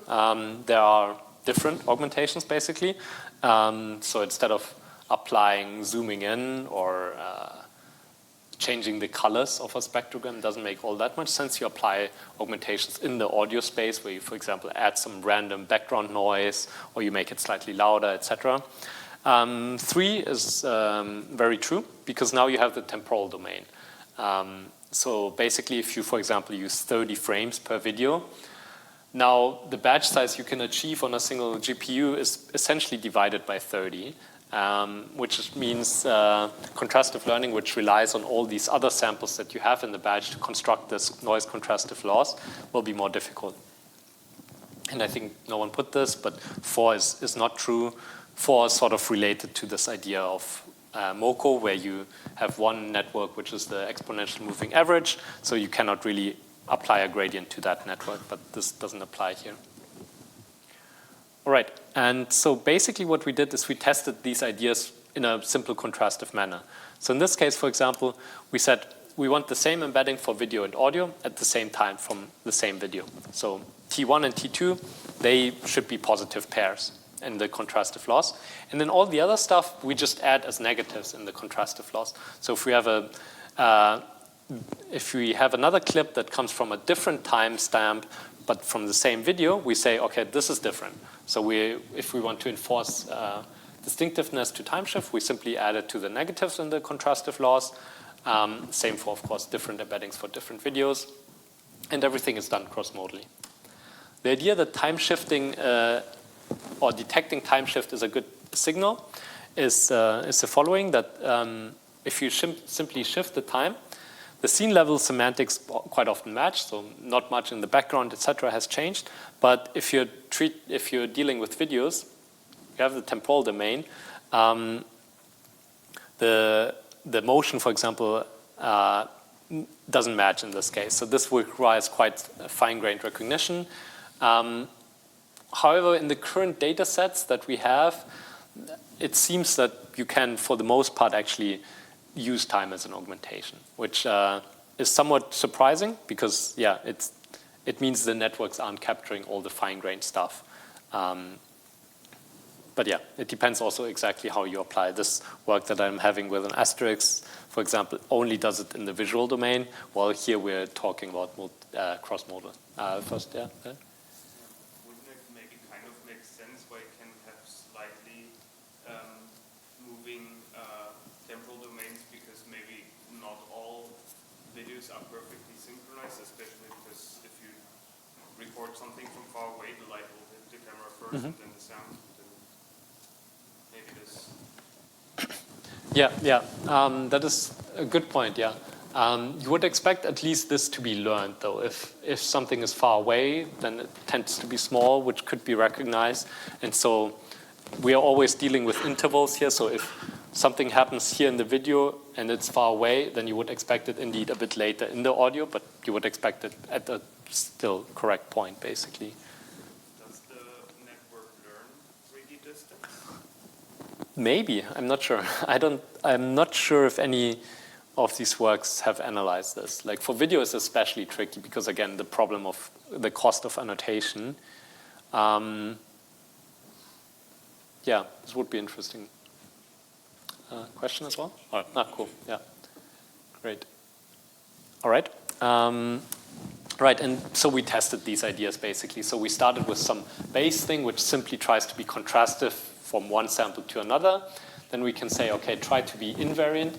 There are different augmentations, basically. So instead of applying zooming in or changing the colors of a spectrogram, doesn't make all that much sense. You apply augmentations in the audio space where you, for example, add some random background noise or you make it slightly louder, etc. 3 is very true because now you have the temporal domain. So basically, if you, for example, use 30 frames per video, now the batch size you can achieve on a single GPU is essentially divided by 30. which means contrastive learning, which relies on all these other samples that you have in the batch to construct this noise contrastive loss, will be more difficult. And I think no one put this, but 4 is not true. 4 is sort of related to this idea of MoCo, where you have one network, which is the exponential moving average, so you cannot really apply a gradient to that network, but this doesn't apply here. All right, and so basically what we did is we tested these ideas in a simple contrastive manner. So in this case, for example, we said we want the same embedding for video and audio at the same time from the same video. So T1 and T2, they should be positive pairs in the contrastive loss. And then all the other stuff, we just add as negatives in the contrastive loss. So if we have another clip that comes from a different timestamp, but from the same video, we say, okay, this is different. So if we want to enforce distinctiveness to time shift, we simply add it to the negatives in the contrastive loss. Same for, of course, different embeddings for different videos. And everything is done cross-modally. The idea that time shifting or detecting time shift is a good signal is the following, that if you simply shift the time, the scene level semantics quite often match, so not much in the background, etc., has changed. But if you're dealing with videos, you have the temporal domain. The motion, for example, doesn't match in this case. So this requires quite fine-grained recognition. However, in the current data sets that we have, it seems that you can, for the most part, actually use time as an augmentation, which is somewhat surprising because, yeah, it means the networks aren't capturing all the fine-grained stuff. But yeah, it depends also exactly how you apply this work that I'm having with an asterisk, for example, only does it in the visual domain, while here we're talking about cross-modal. First, yeah. Wouldn't it maybe kind of make sense why you can have slightly moving temporal domains, because maybe not all videos are perfectly synchronized, especially because if you record something from far away, the light will hit the camera first and then the sound. Maybe this. Yeah. That is a good point, yeah. You would expect at least this to be learned, though. If something is far away, then it tends to be small, which could be recognized. And so we are always dealing with intervals here. So if something happens here in the video and it's far away, then you would expect it indeed a bit later in the audio, but you would expect it at a still correct point, basically. Does the network learn 3D distance? Maybe, I'm not sure. I'm not sure if any of these works have analyzed this. Like for video is especially tricky because, again, the problem of the cost of annotation. Yeah, this would be interesting. Question as well? Oh, cool, yeah. Great. All right. Right, and so we tested these ideas basically. So we started with some base thing which simply tries to be contrastive from one sample to another. Then we can say, okay, try to be invariant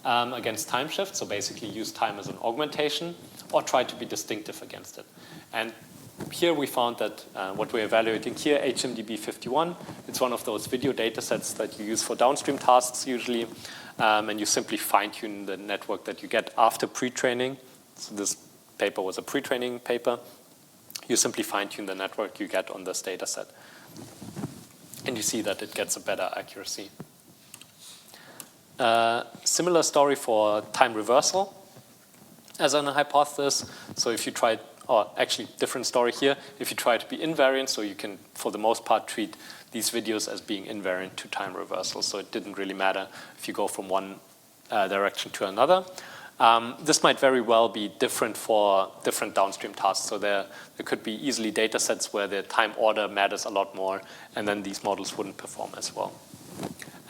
against time shift, so basically use time as an augmentation, or try to be distinctive against it. And here we found that what we're evaluating here, HMDB51, it's one of those video data sets that you use for downstream tasks usually, and you simply fine-tune the network that you get after pre-training. So this paper was a pre-training paper. You simply fine-tune the network you get on this data set. And you see that it gets a better accuracy. Similar story for time reversal as an hypothesis. So if you try, or actually different story here, if you try to be invariant, so you can, for the most part, treat these videos as being invariant to time reversal. So it didn't really matter if you go from one direction to another. This might very well be different for different downstream tasks. So there could be easily data sets where the time order matters a lot more, and then these models wouldn't perform as well.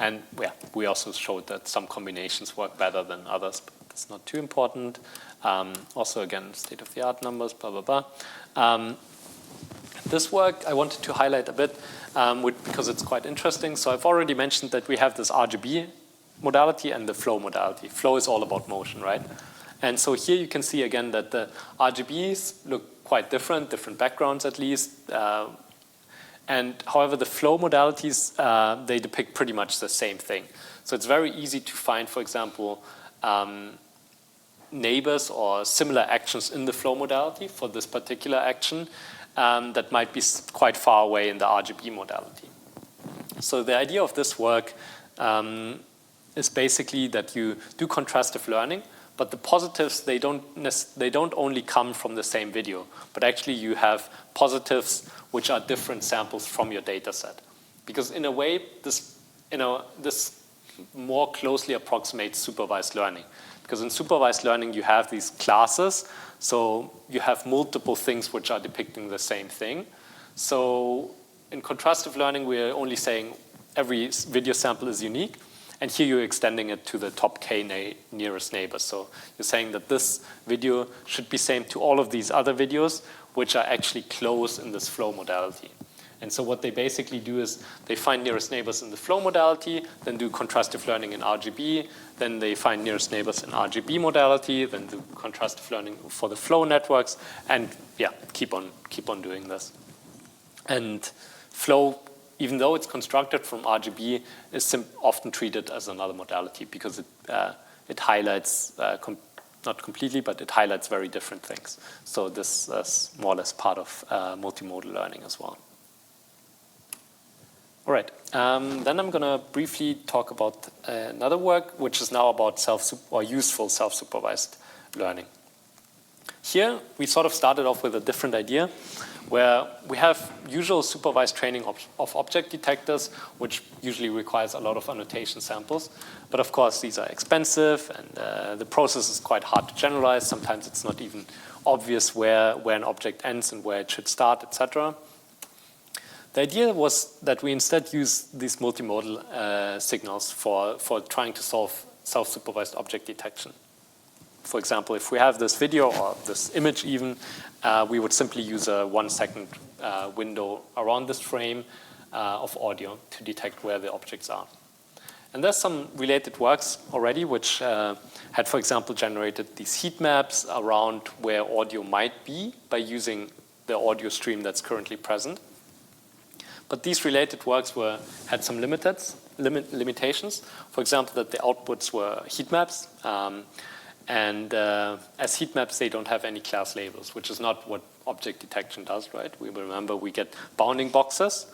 And yeah, we also showed that some combinations work better than others, but that's not too important. Also, again, state-of-the-art numbers, blah, blah, blah. This work I wanted to highlight a bit because it's quite interesting. So I've already mentioned that we have this RGB modality and the flow modality. Flow is all about motion, right? And so here you can see again that the RGBs look quite different backgrounds at least. And however, the flow modalities, they depict pretty much the same thing. So it's very easy to find, for example, neighbors or similar actions in the flow modality for this particular action that might be quite far away in the RGB modality. So the idea of this work is basically that you do contrastive learning, but the positives, they don't only come from the same video, but actually you have positives which are different samples from your data set. Because in a way, this more closely approximates supervised learning. Because in supervised learning, you have these classes, so you have multiple things which are depicting the same thing. So in contrastive learning, we're only saying every video sample is unique, and here you're extending it to the top k nearest neighbors. So you're saying that this video should be same to all of these other videos, which are actually close in this flow modality. And so what they basically do is they find nearest neighbors in the flow modality, then do contrastive learning in RGB, then they find nearest neighbors in RGB modality, then do contrastive learning for the flow networks, and yeah, keep on doing this. And flow, even though it's constructed from RGB, is often treated as another modality because it highlights, not completely, but it highlights very different things. So this is more or less part of multimodal learning as well. All right, then I'm going to briefly talk about another work, which is now about useful self-supervised learning. Here, we sort of started off with a different idea, where we have usual supervised training of object detectors, which usually requires a lot of annotation samples. But of course, these are expensive, and the process is quite hard to generalize. Sometimes it's not even obvious where an object ends and where it should start, etc. The idea was that we instead use these multimodal signals for trying to solve self-supervised object detection. For example, if we have this video or this image even, we would simply use a 1 second window around this frame of audio to detect where the objects are. And there's some related works already which had, for example, generated these heat maps around where audio might be by using the audio stream that's currently present. But these related works had some limitations. For example, that the outputs were heat maps. And as heat maps, they don't have any class labels, which is not what object detection does, right? We remember we get bounding boxes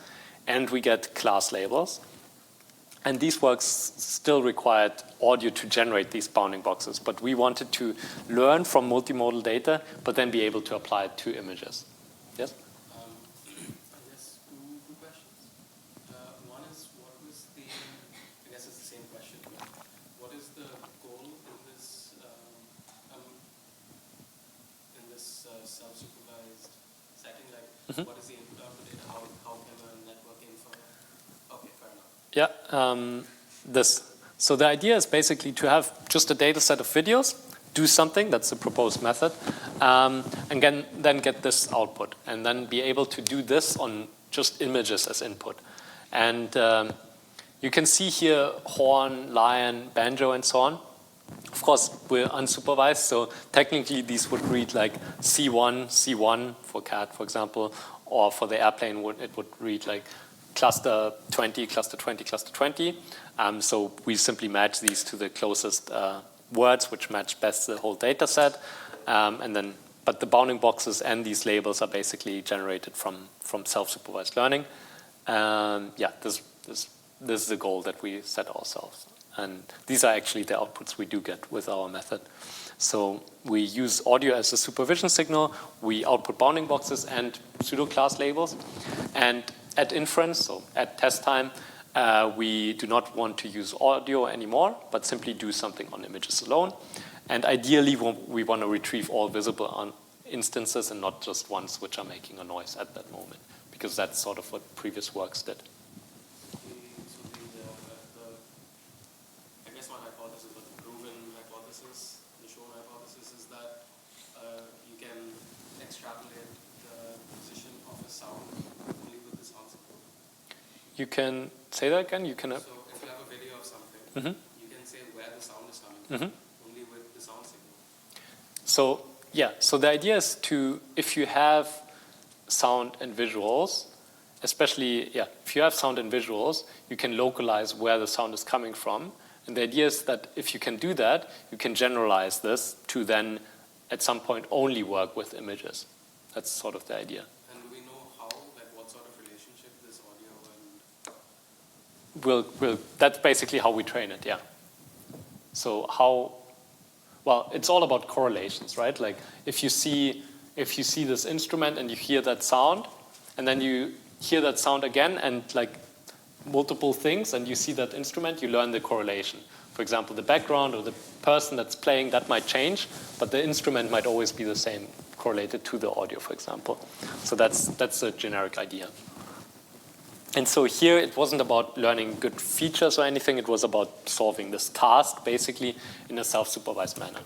and we get class labels. And these works still required audio to generate these bounding boxes. But we wanted to learn from multimodal data, but then be able to apply it to images. Yes? I guess two questions. One is, what was the, I guess it's the same question, but what is the goal in this self-supervised setting? Like, what is the input output data? How can a network infer? Okay, fair enough. Yeah, so the idea is basically to have just a data set of videos, do something, that's the proposed method, and then get this output, and then be able to do this on just images as input. And you can see here horn, lion, banjo, and so on. Of course, we're unsupervised, so technically these would read like C1, C1 for cat, for example, or for the airplane, it would read like cluster 20, cluster 20, cluster 20. So we simply match these to the closest words, which match best the whole data set. But the bounding boxes and these labels are basically generated from self-supervised learning. Yeah, this is the goal that we set ourselves. And these are actually the outputs we do get with our method. So we use audio as a supervision signal. We output bounding boxes and pseudo-class labels. And at inference, so at test time, we do not want to use audio anymore, but simply do something on images alone. And ideally, we want to retrieve all visible on instances and not just ones which are making a noise at that moment, because that's sort of what previous works did. I guess my hypothesis, or the proven hypothesis, the shown hypothesis, is that you can extrapolate the position of a sound only with the sound signal. You can say that again? You can. So if you have a video of something, you can say where the sound is coming from only with the sound signal. So yeah, so the idea is to, if you have sound and visuals, especially, if you have sound and visuals, you can localize where the sound is coming from. And the idea is that if you can do that, you can generalize this to then, at some point, only work with images. That's sort of the idea. And do we know how, like what sort of relationship this audio and... That's basically how we train it, yeah. So well, it's all about correlations, right? Like if you see this instrument and you hear that sound, and then you hear that sound again and like multiple things, and you see that instrument, you learn the correlation. For example, the background or the person that's playing, that might change, but the instrument might always be the same, correlated to the audio, for example. So that's a generic idea. And so here it wasn't about learning good features or anything, it was about solving this task, basically, in a self-supervised manner.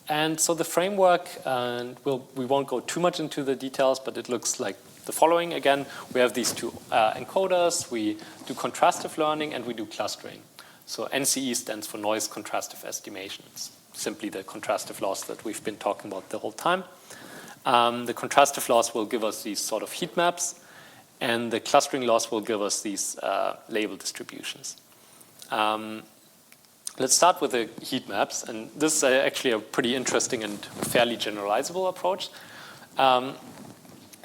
And so the framework, and we won't go too much into the details, but it looks like the following. Again, we have these two encoders, we do contrastive learning, and we do clustering. So NCE stands for noise contrastive estimation. It's simply the contrastive loss that we've been talking about the whole time. The contrastive loss will give us these sort of heat maps, and the clustering loss will give us these label distributions. Let's start with the heat maps, and this is actually a pretty interesting and fairly generalizable approach.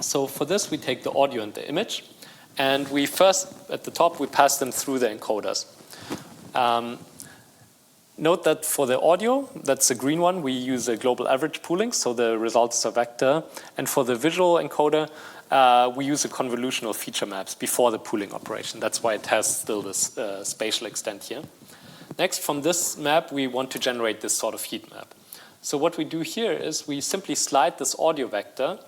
So for this, we take the audio and the image, and we first, at the top, we pass them through the encoders. Note that for the audio, that's the green one, we use a global average pooling, so the results are vector. And for the visual encoder, we use a convolutional feature maps before the pooling operation. That's why it has still this spatial extent here. Next, from this map, we want to generate this sort of heat map. So what we do here is we simply slide this audio vector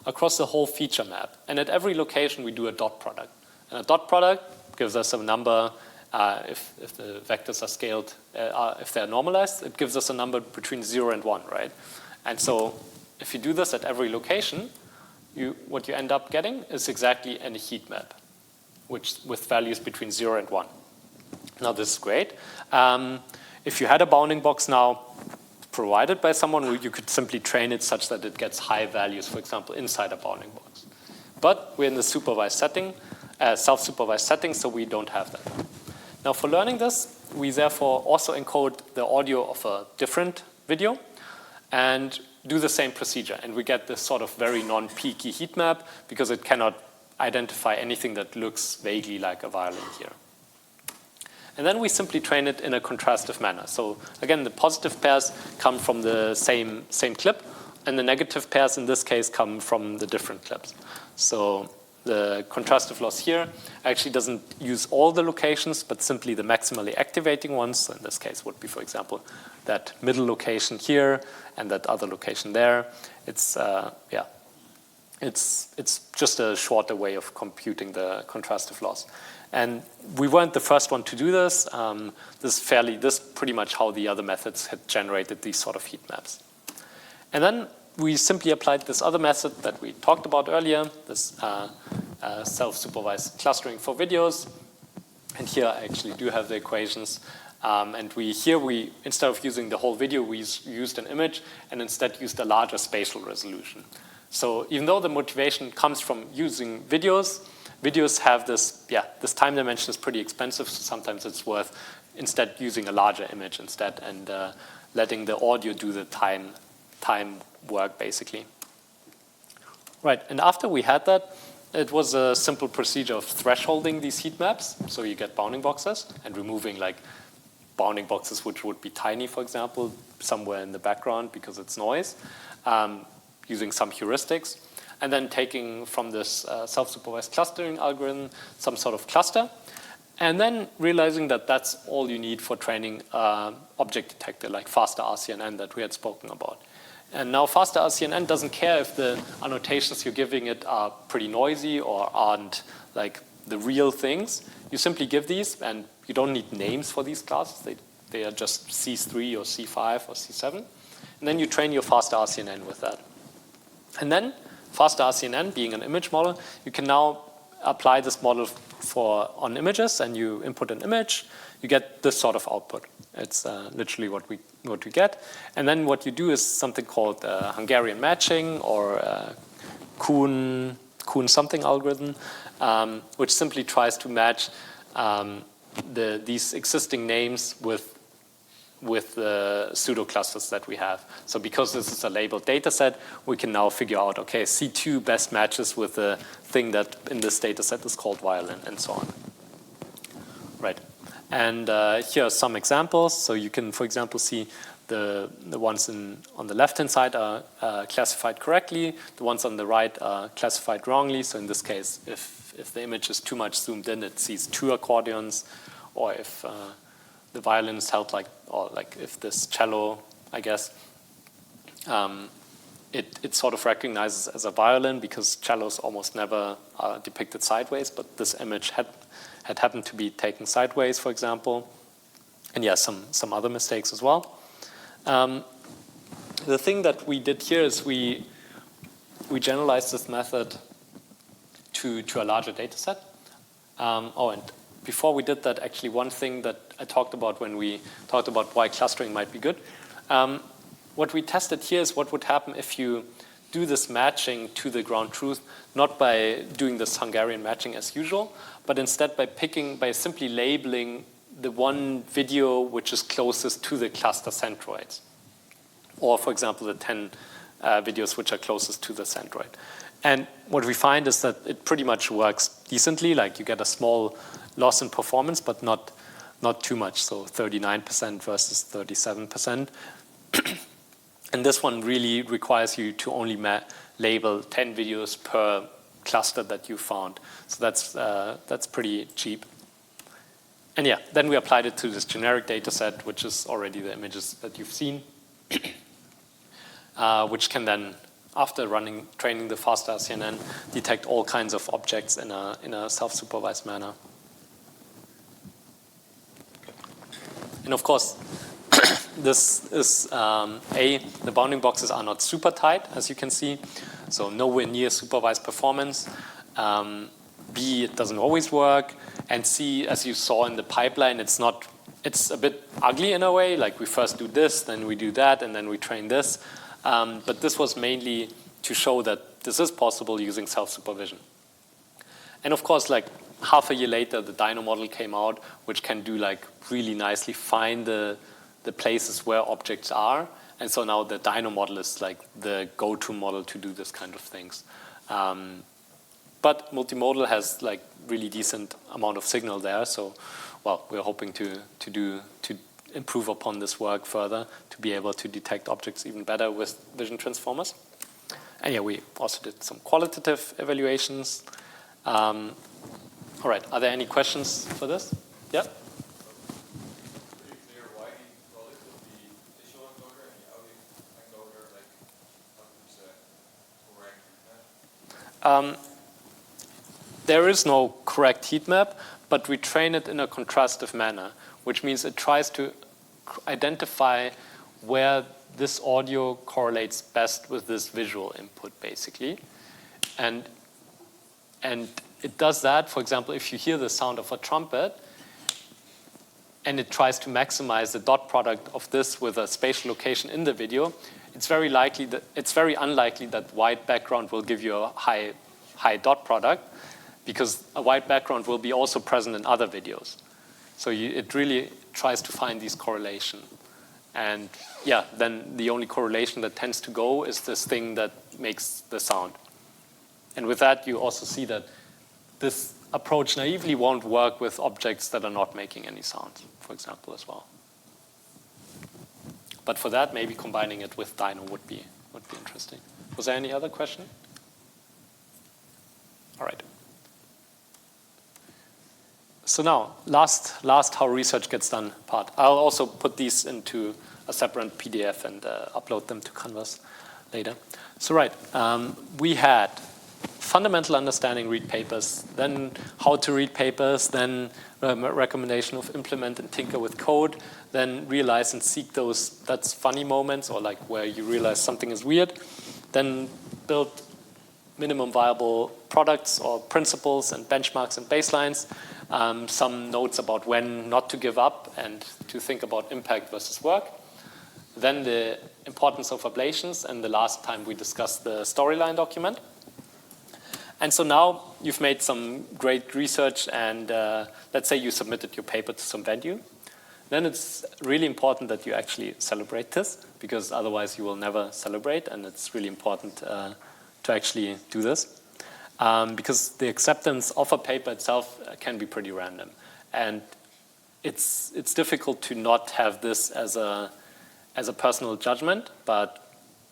across the whole feature map. And at every location, we do a dot product. And a dot product gives us a number. If the vectors are scaled, if they're normalized, it gives us a number between 0 and 1, right? And so if you do this at every location, what you end up getting is exactly a heat map, with values between 0 and 1. Now, this is great. If you had a bounding box now provided by someone, you could simply train it such that it gets high values, for example, inside a bounding box. But we're in the supervised setting, self-supervised setting, so we don't have that. Now, for learning this, we therefore also encode the audio of a different video and do the same procedure. And we get this sort of very non-peaky heat map because it cannot identify anything that looks vaguely like a violin here. And then we simply train it in a contrastive manner. So again, the positive pairs come from the same clip, and the negative pairs in this case come from the different clips. So the contrastive loss here actually doesn't use all the locations, but simply the maximally activating ones. So in this case would be, for example, that middle location here and that other location there. It's just a shorter way of computing the contrastive loss. And we weren't the first one to do this. This is pretty much how the other methods had generated these sort of heat maps. And then we simply applied this other method that we talked about earlier, this self-supervised clustering for videos. And here I actually do have the equations. And instead of using the whole video, we used an image and instead used a larger spatial resolution. So even though the motivation comes from using videos have this time dimension is pretty expensive, so sometimes it's worth instead using a larger image instead and letting the audio do the time work, basically. Right, and after we had that, it was a simple procedure of thresholding these heat maps. So you get bounding boxes and removing like bounding boxes which would be tiny, for example, somewhere in the background because it's noise, using some heuristics. And then taking from this self-supervised clustering algorithm some sort of cluster, and then realizing that that's all you need for training object detector, like faster RCNN that we had spoken about. And now faster RCNN doesn't care if the annotations you're giving it are pretty noisy or aren't like the real things. You simply give these, and you don't need names for these classes. They are just C3 or C5 or C7. And then you train your faster RCNN with that. And then faster RCNN, being an image model, you can now apply this model on images, and you input an image, you get this sort of output. It's literally what we get. And then what you do is something called Hungarian matching or Kuhn something algorithm. which simply tries to match these existing names with the pseudo clusters that we have. So because this is a labeled data set, we can now figure out, okay, C2 best matches with the thing that in this data set is called violin, and so on. Right. And here are some examples. So you can, for example, see the ones on the left-hand side are classified correctly. The ones on the right are classified wrongly. So in this case, if the image is too much zoomed in, it sees 2 accordions. Or if the violin is held or if this cello, I guess, it sort of recognizes as a violin because cellos almost never are depicted sideways, but this image had happened to be taken sideways, for example. And yeah, some other mistakes as well. The thing that we did here is we generalized this method to a larger data set. And before we did that, actually one thing that I talked about when we talked about why clustering might be good, what we tested here is what would happen if you do this matching to the ground truth, not by doing this Hungarian matching as usual, but instead by simply labeling the one video which is closest to the cluster centroids. Or, for example, the 10 videos which are closest to the centroid. And what we find is that it pretty much works decently. Like you get a small loss in performance, but not too much. So 39% versus 37%. And this one really requires you to only label 10 videos per cluster that you found. So that's pretty cheap. And yeah, then we applied it to this generic data set, which is already the images that you've seen, which can then, after training the faster CNN, detect all kinds of objects in a self-supervised manner. And of course, this is, the bounding boxes are not super tight, as you can see, so nowhere near supervised performance. B, it doesn't always work. And C, as you saw in the pipeline, it's a bit ugly in a way. Like we first do this, then we do that, and then we train this. But this was mainly to show that this is possible using self-supervision. And of course, like half a year later, the Dino model came out, which can do like really nicely find the places where objects are. And so now the Dino model is like the go-to model to do this kind of things. But multimodal has like really decent amount of signal there. So, well, we're hoping to improve upon this work further to be able to detect objects even better with vision transformers. And yeah, we also did some qualitative evaluations. All right, are there any questions for this? Yeah? Pretty clear why the quality of the visual encoder and the audio encoder, like, how to say, correct? There is no correct heat map, but we train it in a contrastive manner, which means it tries to identify where this audio correlates best with this visual input, basically. And it does that, for example, if you hear the sound of a trumpet, and it tries to maximize the dot product of this with a spatial location in the video, it's very unlikely that white background will give you a high dot product, because a white background will be also present in other videos. So it really tries to find these correlation. And yeah, then the only correlation that tends to go is this thing that makes the sound. And with that, you also see that this approach naively won't work with objects that are not making any sounds, for example, as well. But for that, maybe combining it with Dino would be interesting. Was there any other question? All right. So now, last how research gets done part. I'll also put these into a separate PDF and upload them to Canvas later. So right, we had fundamental understanding, read papers, then how to read papers, then recommendation of implement and tinker with code, then realize and seek those that's funny moments, or like where you realize something is weird, then build minimum viable products or principles and benchmarks and baselines, some notes about when not to give up and to think about impact versus work. Then the importance of ablations, and the last time we discussed the storyline document. And so now you've made some great research and let's say you submitted your paper to some venue. Then it's really important that you actually celebrate this, because otherwise you will never celebrate, and it's really important to actually do this. Because the acceptance of a paper itself can be pretty random. And it's difficult to not have this as a personal judgment, but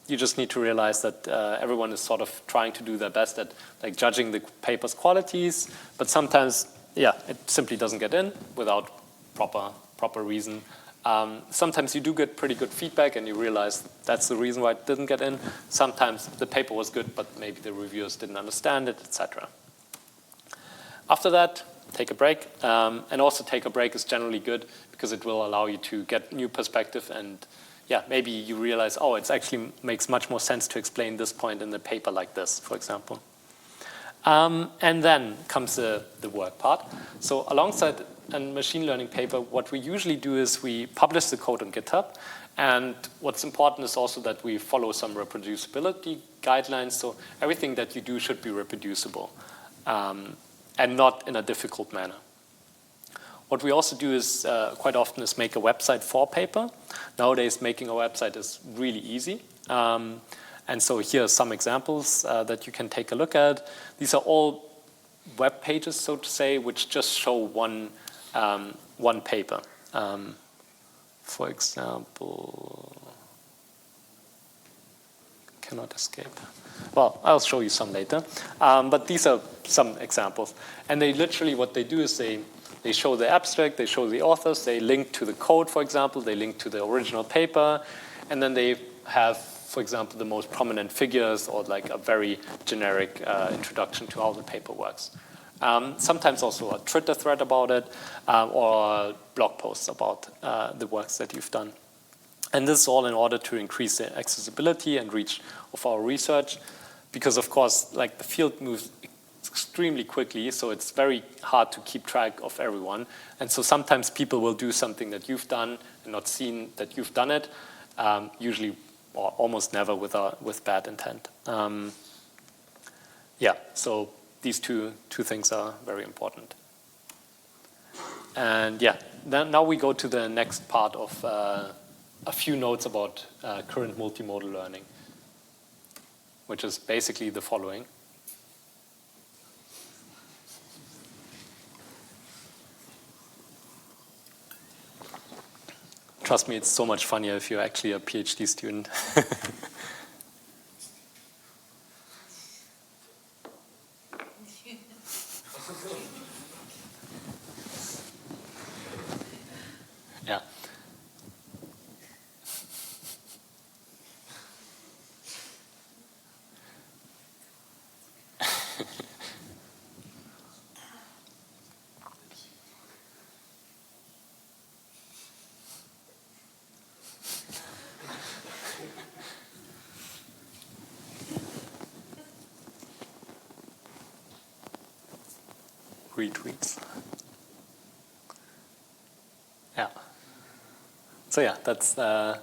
you just need to realize that everyone is sort of trying to do their best at like judging the paper's qualities, but sometimes, yeah, it simply doesn't get in without proper reason. Sometimes you do get pretty good feedback and you realize that's the reason why it didn't get in. Sometimes the paper was good, but maybe the reviewers didn't understand it, etc. After that, take a break. And also take a break is generally good because it will allow you to get new perspective, and yeah, maybe you realize, oh, it actually makes much more sense to explain this point in the paper like this, for example. And then comes the work part. So alongside a machine learning paper, what we usually do is we publish the code on GitHub. And what's important is also that we follow some reproducibility guidelines. So everything that you do should be reproducible and not in a difficult manner. What we also do is quite often is make a website for paper. Nowadays, making a website is really easy. And so here are some examples that you can take a look at. These are all web pages, so to say, which just show one paper. For example, cannot escape. Well, I'll show you some later. But these are some examples. And they literally, what they do is they show the abstract, they show the authors, they link to the code, for example, they link to the original paper, and then they have, for example, the most prominent figures or like a very generic introduction to how the paper works. Sometimes also a Twitter thread about it or blog posts about the works that you've done. And this is all in order to increase the accessibility and reach of our research, because of course, like the field moves extremely quickly, so it's very hard to keep track of everyone. And so sometimes people will do something that you've done and not seen that you've done it, usually or almost never with bad intent. Yeah, so these two things are very important. And yeah, then now we go to the next part of a few notes about current multimodal learning, which is basically the following. Trust me, it's so much funnier if you're actually a PhD student. Yeah. Retweets. Yeah. So yeah, that's that's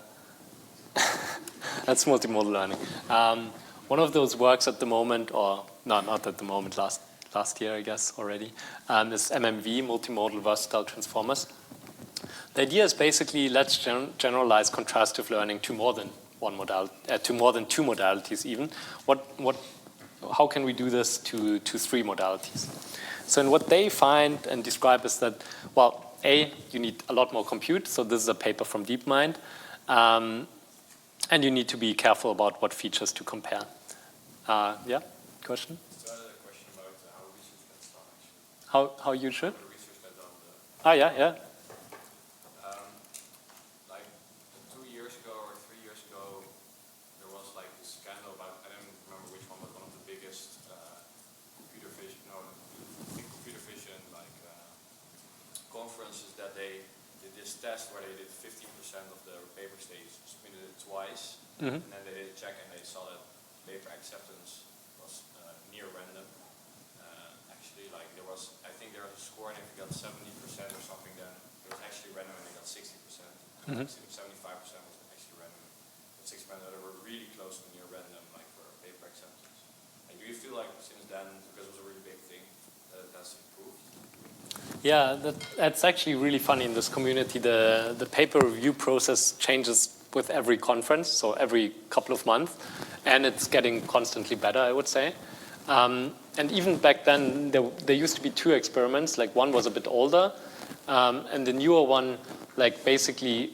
multimodal learning. One of those works at the moment, or not at the moment, last year I guess already, is MMV, multimodal versatile transformers. The idea is basically let's generalize contrastive learning to more than one modality, to more than two modalities even. How can we do this to three modalities? So and what they find and describe is that, well, A, you need a lot more compute. So this is a paper from DeepMind. And you need to be careful about what features to compare. Yeah, question? So I had a question about how research gets done, actually. How you should? How the research gets done. Yeah. Like 2 years ago or 3 years ago, there was like this scandal about, I don't remember which one, but one of the biggest computer vision like conferences that they did this test where they did 15% of the paper stages, submitted it twice, and then they did a check and they saw that paper acceptance was near random. Actually, like there was, I think there was a score, and if you got 70% or something, then it was actually random, and they got 60%. 75% was actually random, but 60% that were really close to near random, like for paper acceptance. And do you feel like since then, because Yeah, that's actually really funny in this community. The paper review process changes with every conference, so every couple of months, and it's getting constantly better, I would say. And even back then, there used to be 2 experiments. Like, one was a bit older, and the newer one, like, basically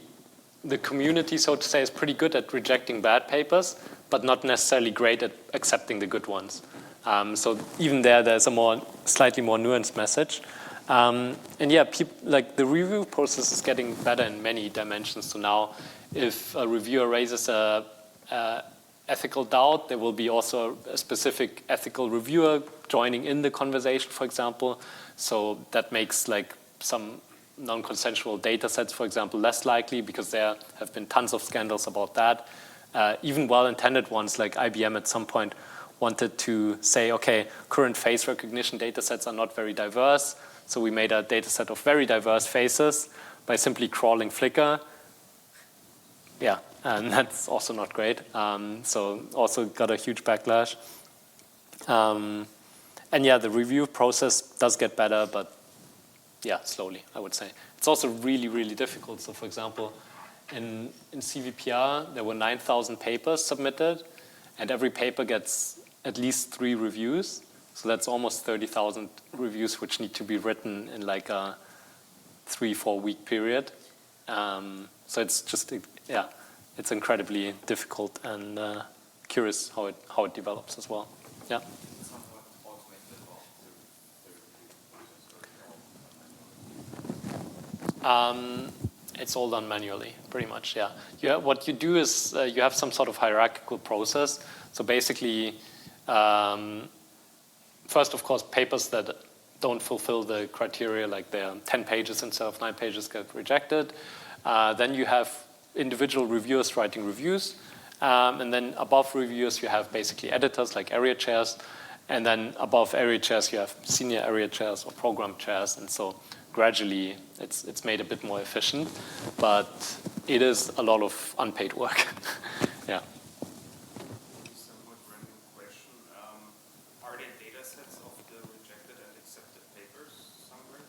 the community, so to say, is pretty good at rejecting bad papers, but not necessarily great at accepting the good ones. So even there's a slightly more nuanced message. And yeah, like, the review process is getting better in many dimensions. So now, if a reviewer raises a ethical doubt, there will be also a specific ethical reviewer joining in the conversation, for example. So that makes, like, some non-consensual data sets, for example, less likely, because there have been tons of scandals about that. Even well-intended ones, like IBM at some point wanted to say, okay, current face recognition data sets are not very diverse, so we made a data set of very diverse faces by simply crawling Flickr. Yeah, and that's also not great. So also got a huge backlash. And yeah, the review process does get better, but yeah, slowly, I would say. It's also really, really difficult. So for example, in CVPR, there were 9,000 papers submitted, and every paper gets at least 3 reviews. So that's almost 30,000 reviews which need to be written in like a 3-4 week period. So it's just, yeah, it's incredibly difficult, and curious how it develops as well. Yeah. It's all done manually, pretty much, yeah. What you do is you have some sort of hierarchical process. So basically, first, of course, papers that don't fulfill the criteria, like they're 10 pages instead of 9 pages, get rejected. Then you have individual reviewers writing reviews. And then above reviewers, you have basically editors like area chairs. And then above area chairs, you have senior area chairs or program chairs. And so gradually, it's made a bit more efficient. But it is a lot of unpaid work. Yeah. Somewhat random question. Are there data sets of the rejected and accepted papers somewhere?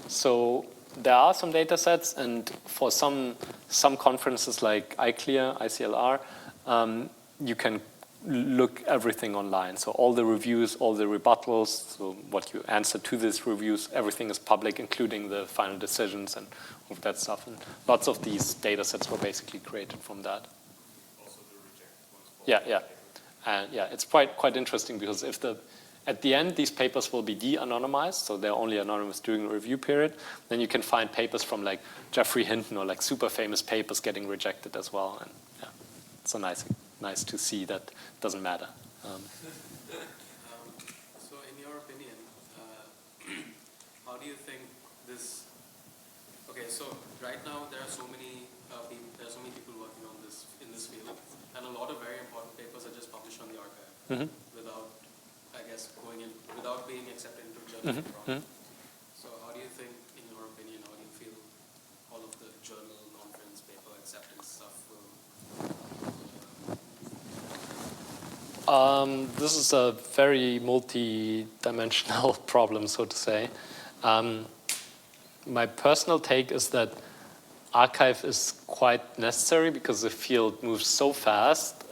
So there are some data sets, and for some conferences like ICLR, you can look everything online. So all the reviews, all the rebuttals, so what you answer to these reviews, everything is public, including the final decisions and all of that stuff. And lots of these data sets were basically created from that. Also the rejected ones? Yeah. And yeah, it's quite interesting, because at the end, these papers will be de-anonymized, so they're only anonymous during the review period. Then you can find papers from like Geoffrey Hinton or like super famous papers getting rejected as well. And yeah, it's so nice to see that it doesn't matter. So in your opinion, how do you think this, okay, so right now there are so many people working on this, in this field, and a lot of very important papers are just published on the archive without, I guess, without being accepted into journal proper. So how do you think, in your opinion, how do you feel all of the journal, conference, paper acceptance stuff will This is a very multi-dimensional problem, so to say. My personal take is that archive is quite necessary, because the field moves so fast.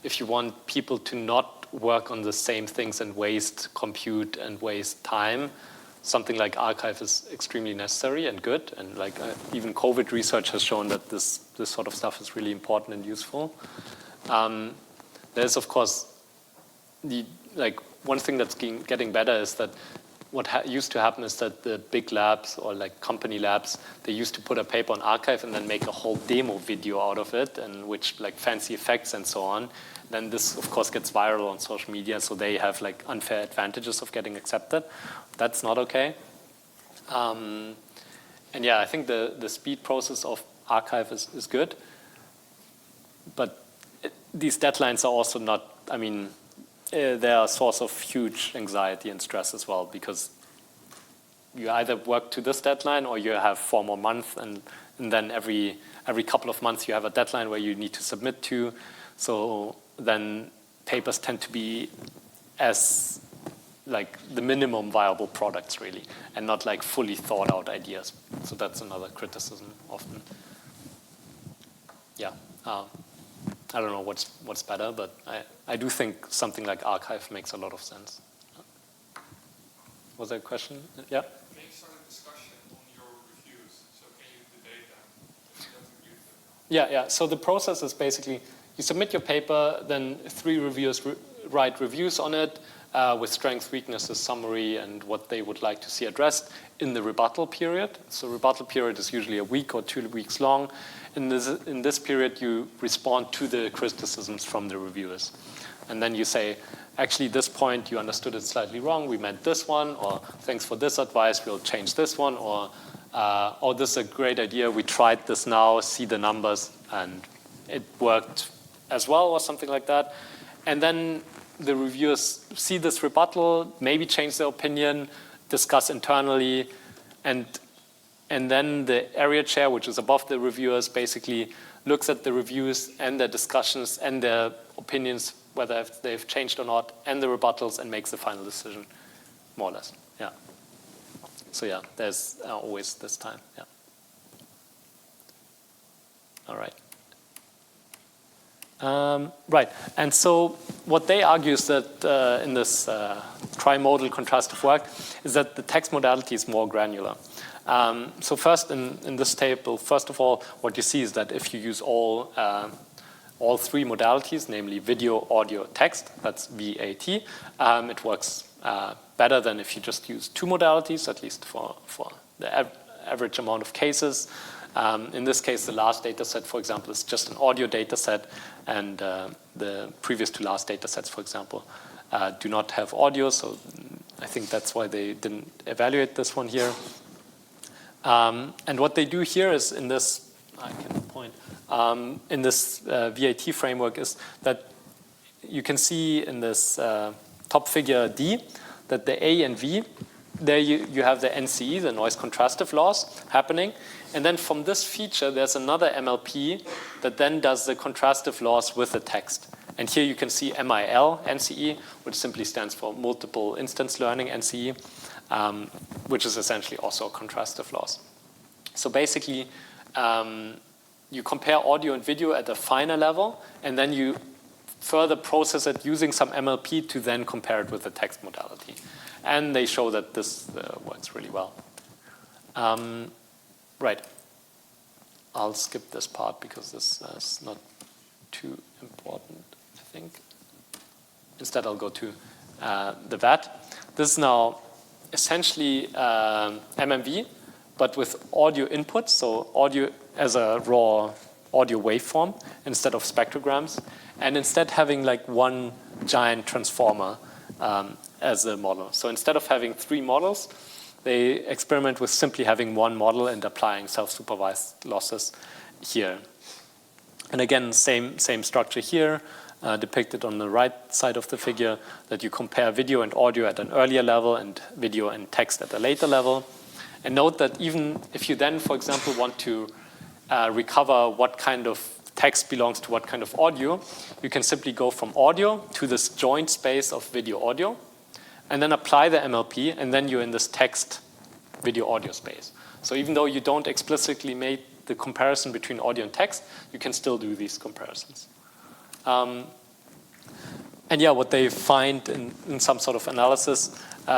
If you want people to not work on the same things and waste compute and waste time, something like archive is extremely necessary and good. And like even COVID research has shown that this sort of stuff is really important and useful. There's, of course, one thing that's getting better is that what used to happen is that the big labs or like company labs, they used to put a paper on archive and then make a whole demo video out of it, and which like fancy effects and so on. Then this, of course, gets viral on social media, so they have like unfair advantages of getting accepted. That's not okay. And yeah, I think the speed process of archive is good, but these deadlines are also not, I mean, they're a source of huge anxiety and stress as well, because you either work to this deadline or you have 4 more months, and then every couple of months you have a deadline where you need to submit to. So then papers tend to be as like the minimum viable products really, and not like fully thought out ideas. So that's another criticism often. Yeah, I don't know what's better, but I do think something like archive makes a lot of sense. Was there a question? Yeah? Make some discussion on your reviews, so can you debate them if you don't agree with them? Yeah. So the process is basically you submit your paper, then 3 reviewers write reviews on it with strengths, weaknesses, summary, and what they would like to see addressed in the rebuttal period. So rebuttal period is usually a week or 2 weeks long. In this period, you respond to the criticisms from the reviewers. And then you say, actually, this point, you understood it slightly wrong. We meant this one, or thanks for this advice, we'll change this one, or oh, this is a great idea. We tried this now, see the numbers, and it worked as well, or something like that. And then the reviewers see this rebuttal, maybe change their opinion, discuss internally, and then the area chair, which is above the reviewers, basically looks at the reviews and their discussions and their opinions, whether they've changed or not, and the rebuttals, and makes the final decision, more or less. Yeah. So yeah, there's always this time. Yeah. All right. Right, and so what they argue is that in this trimodal contrastive work is that the text modality is more granular. So first in this table, first of all, what you see is that if you use all 3 modalities, namely video, audio, text, that's VAT, it works better than if you just use 2 modalities, at least for the average amount of cases. In this case, the last data set, for example, is just an audio data set, and the previous to last data sets, for example, do not have audio, so I think that's why they didn't evaluate this one here. And what they do here is in this, I can point, in this VAT framework is that you can see in this top figure D that the A and V, there you have the NCE, the noise contrastive loss happening. And then from this feature, there's another MLP that then does the contrastive loss with the text. And here you can see MIL NCE, which simply stands for multiple instance learning NCE, which is essentially also a contrastive loss. So basically, you compare audio and video at a finer level, and then you further process it using some MLP to then compare it with the text modality. And they show that this works really well. Right. I'll skip this part because this is not too important, I think. Instead, I'll go to the VAT. This is now essentially MMV, but with audio inputs, so audio as a raw audio waveform instead of spectrograms, and instead having like one giant transformer as a model. So instead of having 3 models, they experiment with simply having one model and applying self-supervised losses here. And again, same structure here, depicted on the right side of the figure, that you compare video and audio at an earlier level and video and text at a later level. And note that even if you then, for example, want to recover what kind of text belongs to what kind of audio, you can simply go from audio to this joint space of video-audio, and then apply the MLP, and then you're in this text video-audio space. So even though you don't explicitly make the comparison between audio and text, you can still do these comparisons. And yeah, what they find in some sort of analysis,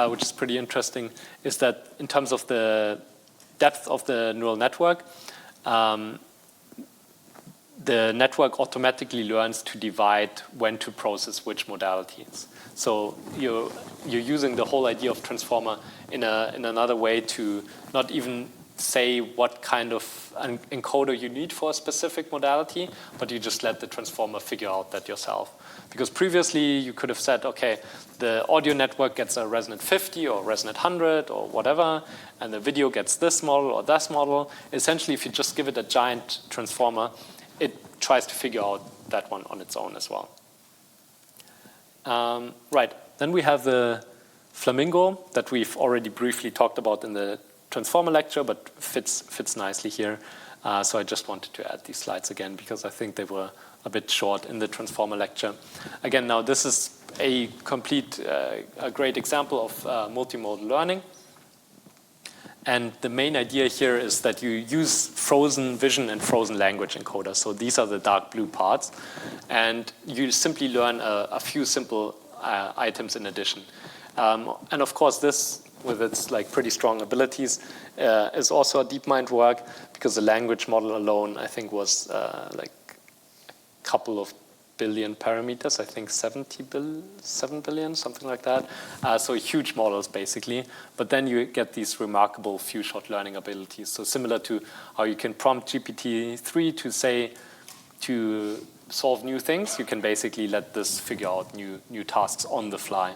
which is pretty interesting, is that in terms of the depth of the neural network, the network automatically learns to divide when to process which modalities. So you're using the whole idea of transformer in another way to not even say what kind of encoder you need for a specific modality, but you just let the transformer figure out that yourself. Because previously you could have said, okay, the audio network gets a resonant 50 or resonant 100 or whatever, and the video gets this model or that model. Essentially, if you just give it a giant transformer, it tries to figure out that one on its own as well. Right, then we have the flamingo that we've already briefly talked about in the transformer lecture, but fits nicely here. So I just wanted to add these slides again because I think they were a bit short in the transformer lecture. Again, now this is a great example of multimodal learning. And the main idea here is that you use frozen vision and frozen language encoders. So these are the dark blue parts. And you simply learn a few simple items in addition. And of course, this, with its like pretty strong abilities, is also a DeepMind work, because the language model alone, I think, was like a couple of billion parameters, I think 7 billion, something like that. So huge models, basically. But then you get these remarkable few-shot learning abilities. So similar to how you can prompt GPT-3 to solve new things, you can basically let this figure out new tasks on the fly.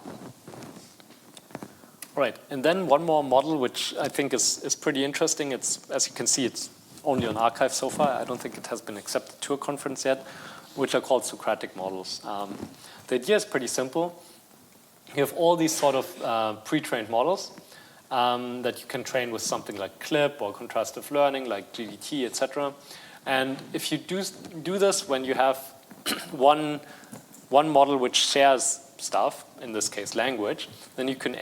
Right, and then one more model, which I think is pretty interesting. It's, as you can see, it's only on arXiv so far. I don't think it has been accepted to a conference yet, which are called Socratic models. The idea is pretty simple. You have all these sort of pre-trained models that you can train with something like CLIP or contrastive learning, like GDT, etc. And if you do this when you have one model which shares stuff, in this case language, then you can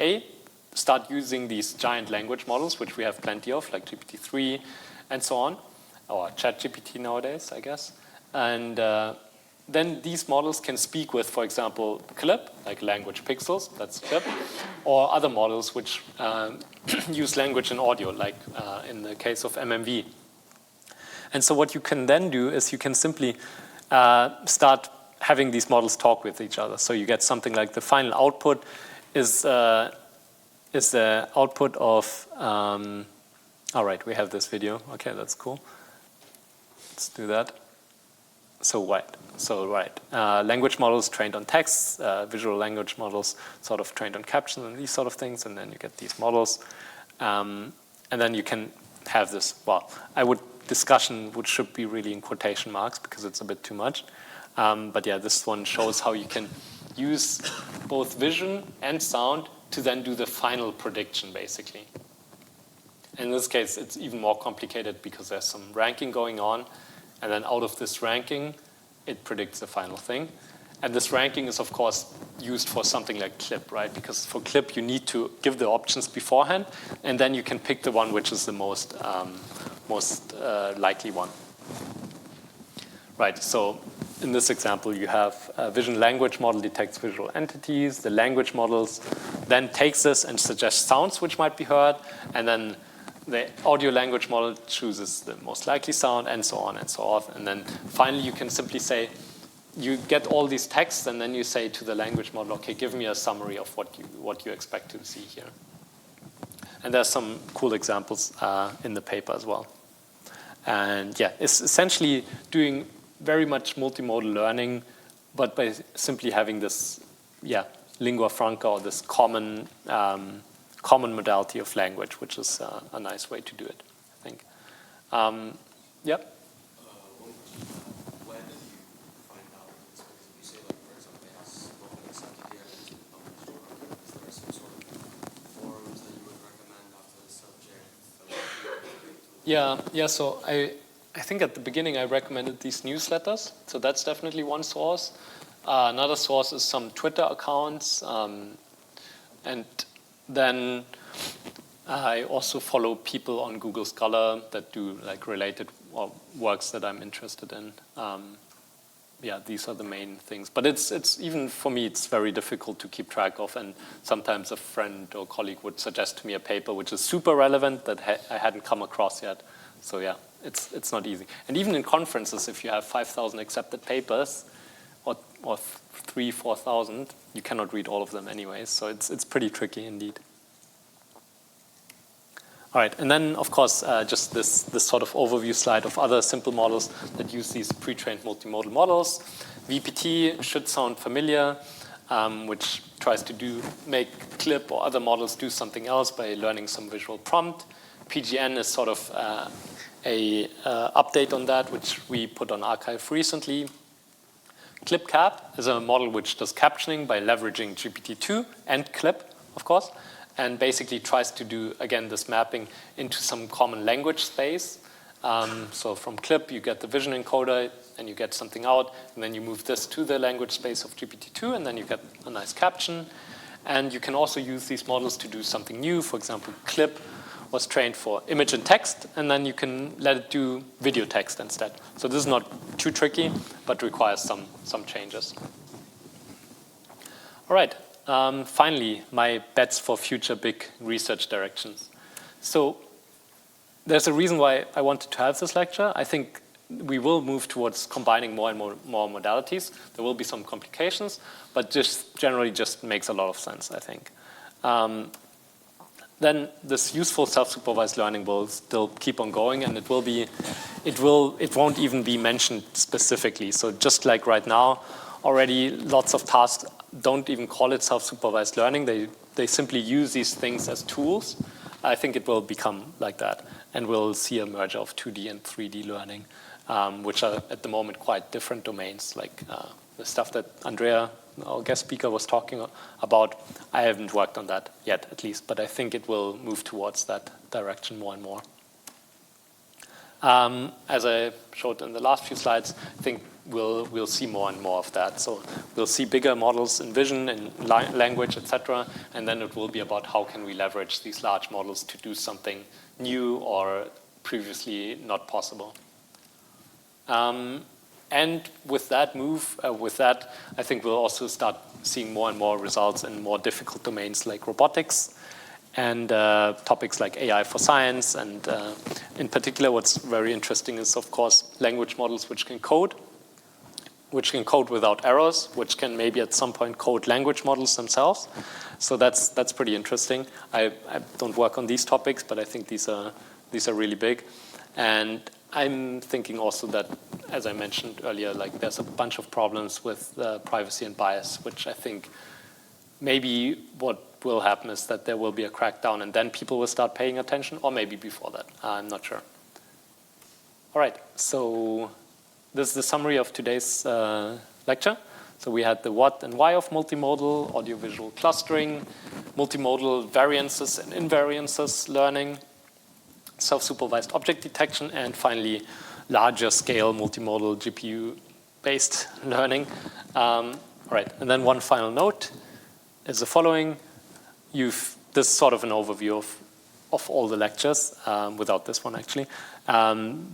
start using these giant language models, which we have plenty of, like GPT-3 and so on, or ChatGPT nowadays, I guess. And then these models can speak with, for example, CLIP, like language pixels, that's CLIP, or other models which use language and audio, like in the case of MMV. And so what you can then do is you can simply start having these models talk with each other. So you get something like the final output is the output of, all right, we have this video. Okay, that's cool. Let's do that. Language models trained on text, visual language models sort of trained on captions and these sort of things, and then you get these models. And then you can have this, discussion, which should be really in quotation marks because it's a bit too much. But yeah, this one shows how you can use both vision and sound to then do the final prediction, basically. In this case, it's even more complicated because there's some ranking going on, and then out of this ranking, it predicts the final thing. And this ranking is, of course, used for something like CLIP, right? Because for CLIP, you need to give the options beforehand, and then you can pick the one which is the most likely one. Right, so in this example, you have a vision language model detects visual entities. The language models then takes this and suggests sounds which might be heard, and then the audio language model chooses the most likely sound, and so on and so forth. And then finally, you can simply say, you get all these texts, and then you say to the language model, okay, give me a summary of what you expect to see here. And there's some cool examples in the paper as well. And yeah, it's essentially doing very much multimodal learning, but by simply having this, lingua franca, or this common modality of language, which is a nice way to do it, I think. Yep. One question, where did you find out this? Because you say, like, for example, it has not been accepted yet and it's been published, or is there some sort of forums that you would recommend after the subject? So I think at the beginning I recommended these newsletters, so that's definitely one source. Another source is some Twitter accounts, and then I also follow people on Google Scholar that do like related works that I'm interested in. These are the main things. But it's even for me, it's very difficult to keep track of, and sometimes a friend or colleague would suggest to me a paper which is super relevant that I hadn't come across yet. So yeah, it's not easy. And even in conferences, if you have 5,000 accepted papers, or 3,000, 4,000, you cannot read all of them anyways. So it's pretty tricky indeed. All right, and then of course, just this sort of overview slide of other simple models that use these pre-trained multimodal models. VPT should sound familiar, which tries to make CLIP or other models do something else by learning some visual prompt. PGN is sort of a update on that, which we put on arXiv recently. ClipCap is a model which does captioning by leveraging GPT-2 and CLIP, of course, and basically tries to do, again, this mapping into some common language space. So from clip, you get the vision encoder, and you get something out, and then you move this to the language space of GPT-2, and then you get a nice caption. And you can also use these models to do something new. For example, clip was trained for image and text, and then you can let it do video text instead. So this is not too tricky, but requires some changes. All right, finally, my bets for future big research directions. So there's a reason why I wanted to have this lecture. I think we will move towards combining more and more modalities. There will be some complications, but just generally just makes a lot of sense, I think. Then this useful self-supervised learning will still keep on going, and it won't even be mentioned specifically. So just like right now, already lots of tasks don't even call it self-supervised learning. They simply use these things as tools. I think it will become like that, and we'll see a merger of 2D and 3D learning, which are at the moment quite different domains, like the stuff that Andrea, our guest speaker, was talking about. I haven't worked on that yet, at least, but I think it will move towards that direction more and more. As I showed in the last few slides, I think we'll see more and more of that. So we'll see bigger models in vision, in language, etc. And then it will be about how can we leverage these large models to do something new or previously not possible. And with that I think we'll also start seeing more and more results in more difficult domains like robotics and topics like AI for science. And in particular, what's very interesting is, of course, language models which can code without errors, which can maybe at some point code language models themselves. So that's pretty interesting. I don't work on these topics, but I think these are really big. And I'm thinking also that, as I mentioned earlier, like there's a bunch of problems with privacy and bias, which I think maybe what will happen is that there will be a crackdown and then people will start paying attention, or maybe before that. I'm not sure. All right, so this is the summary of today's lecture. So we had the what and why of multimodal, audiovisual clustering, multimodal variances and invariances learning, self-supervised object detection, and finally, larger scale multimodal GPU-based learning. All right, and then one final note is the following. This is sort of an overview of all the lectures, without this one actually.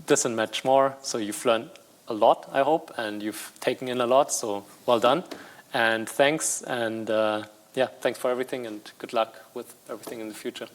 This and much more, so you've learned a lot, I hope, and you've taken in a lot, so well done. And thanks, and yeah, thanks for everything, and good luck with everything in the future.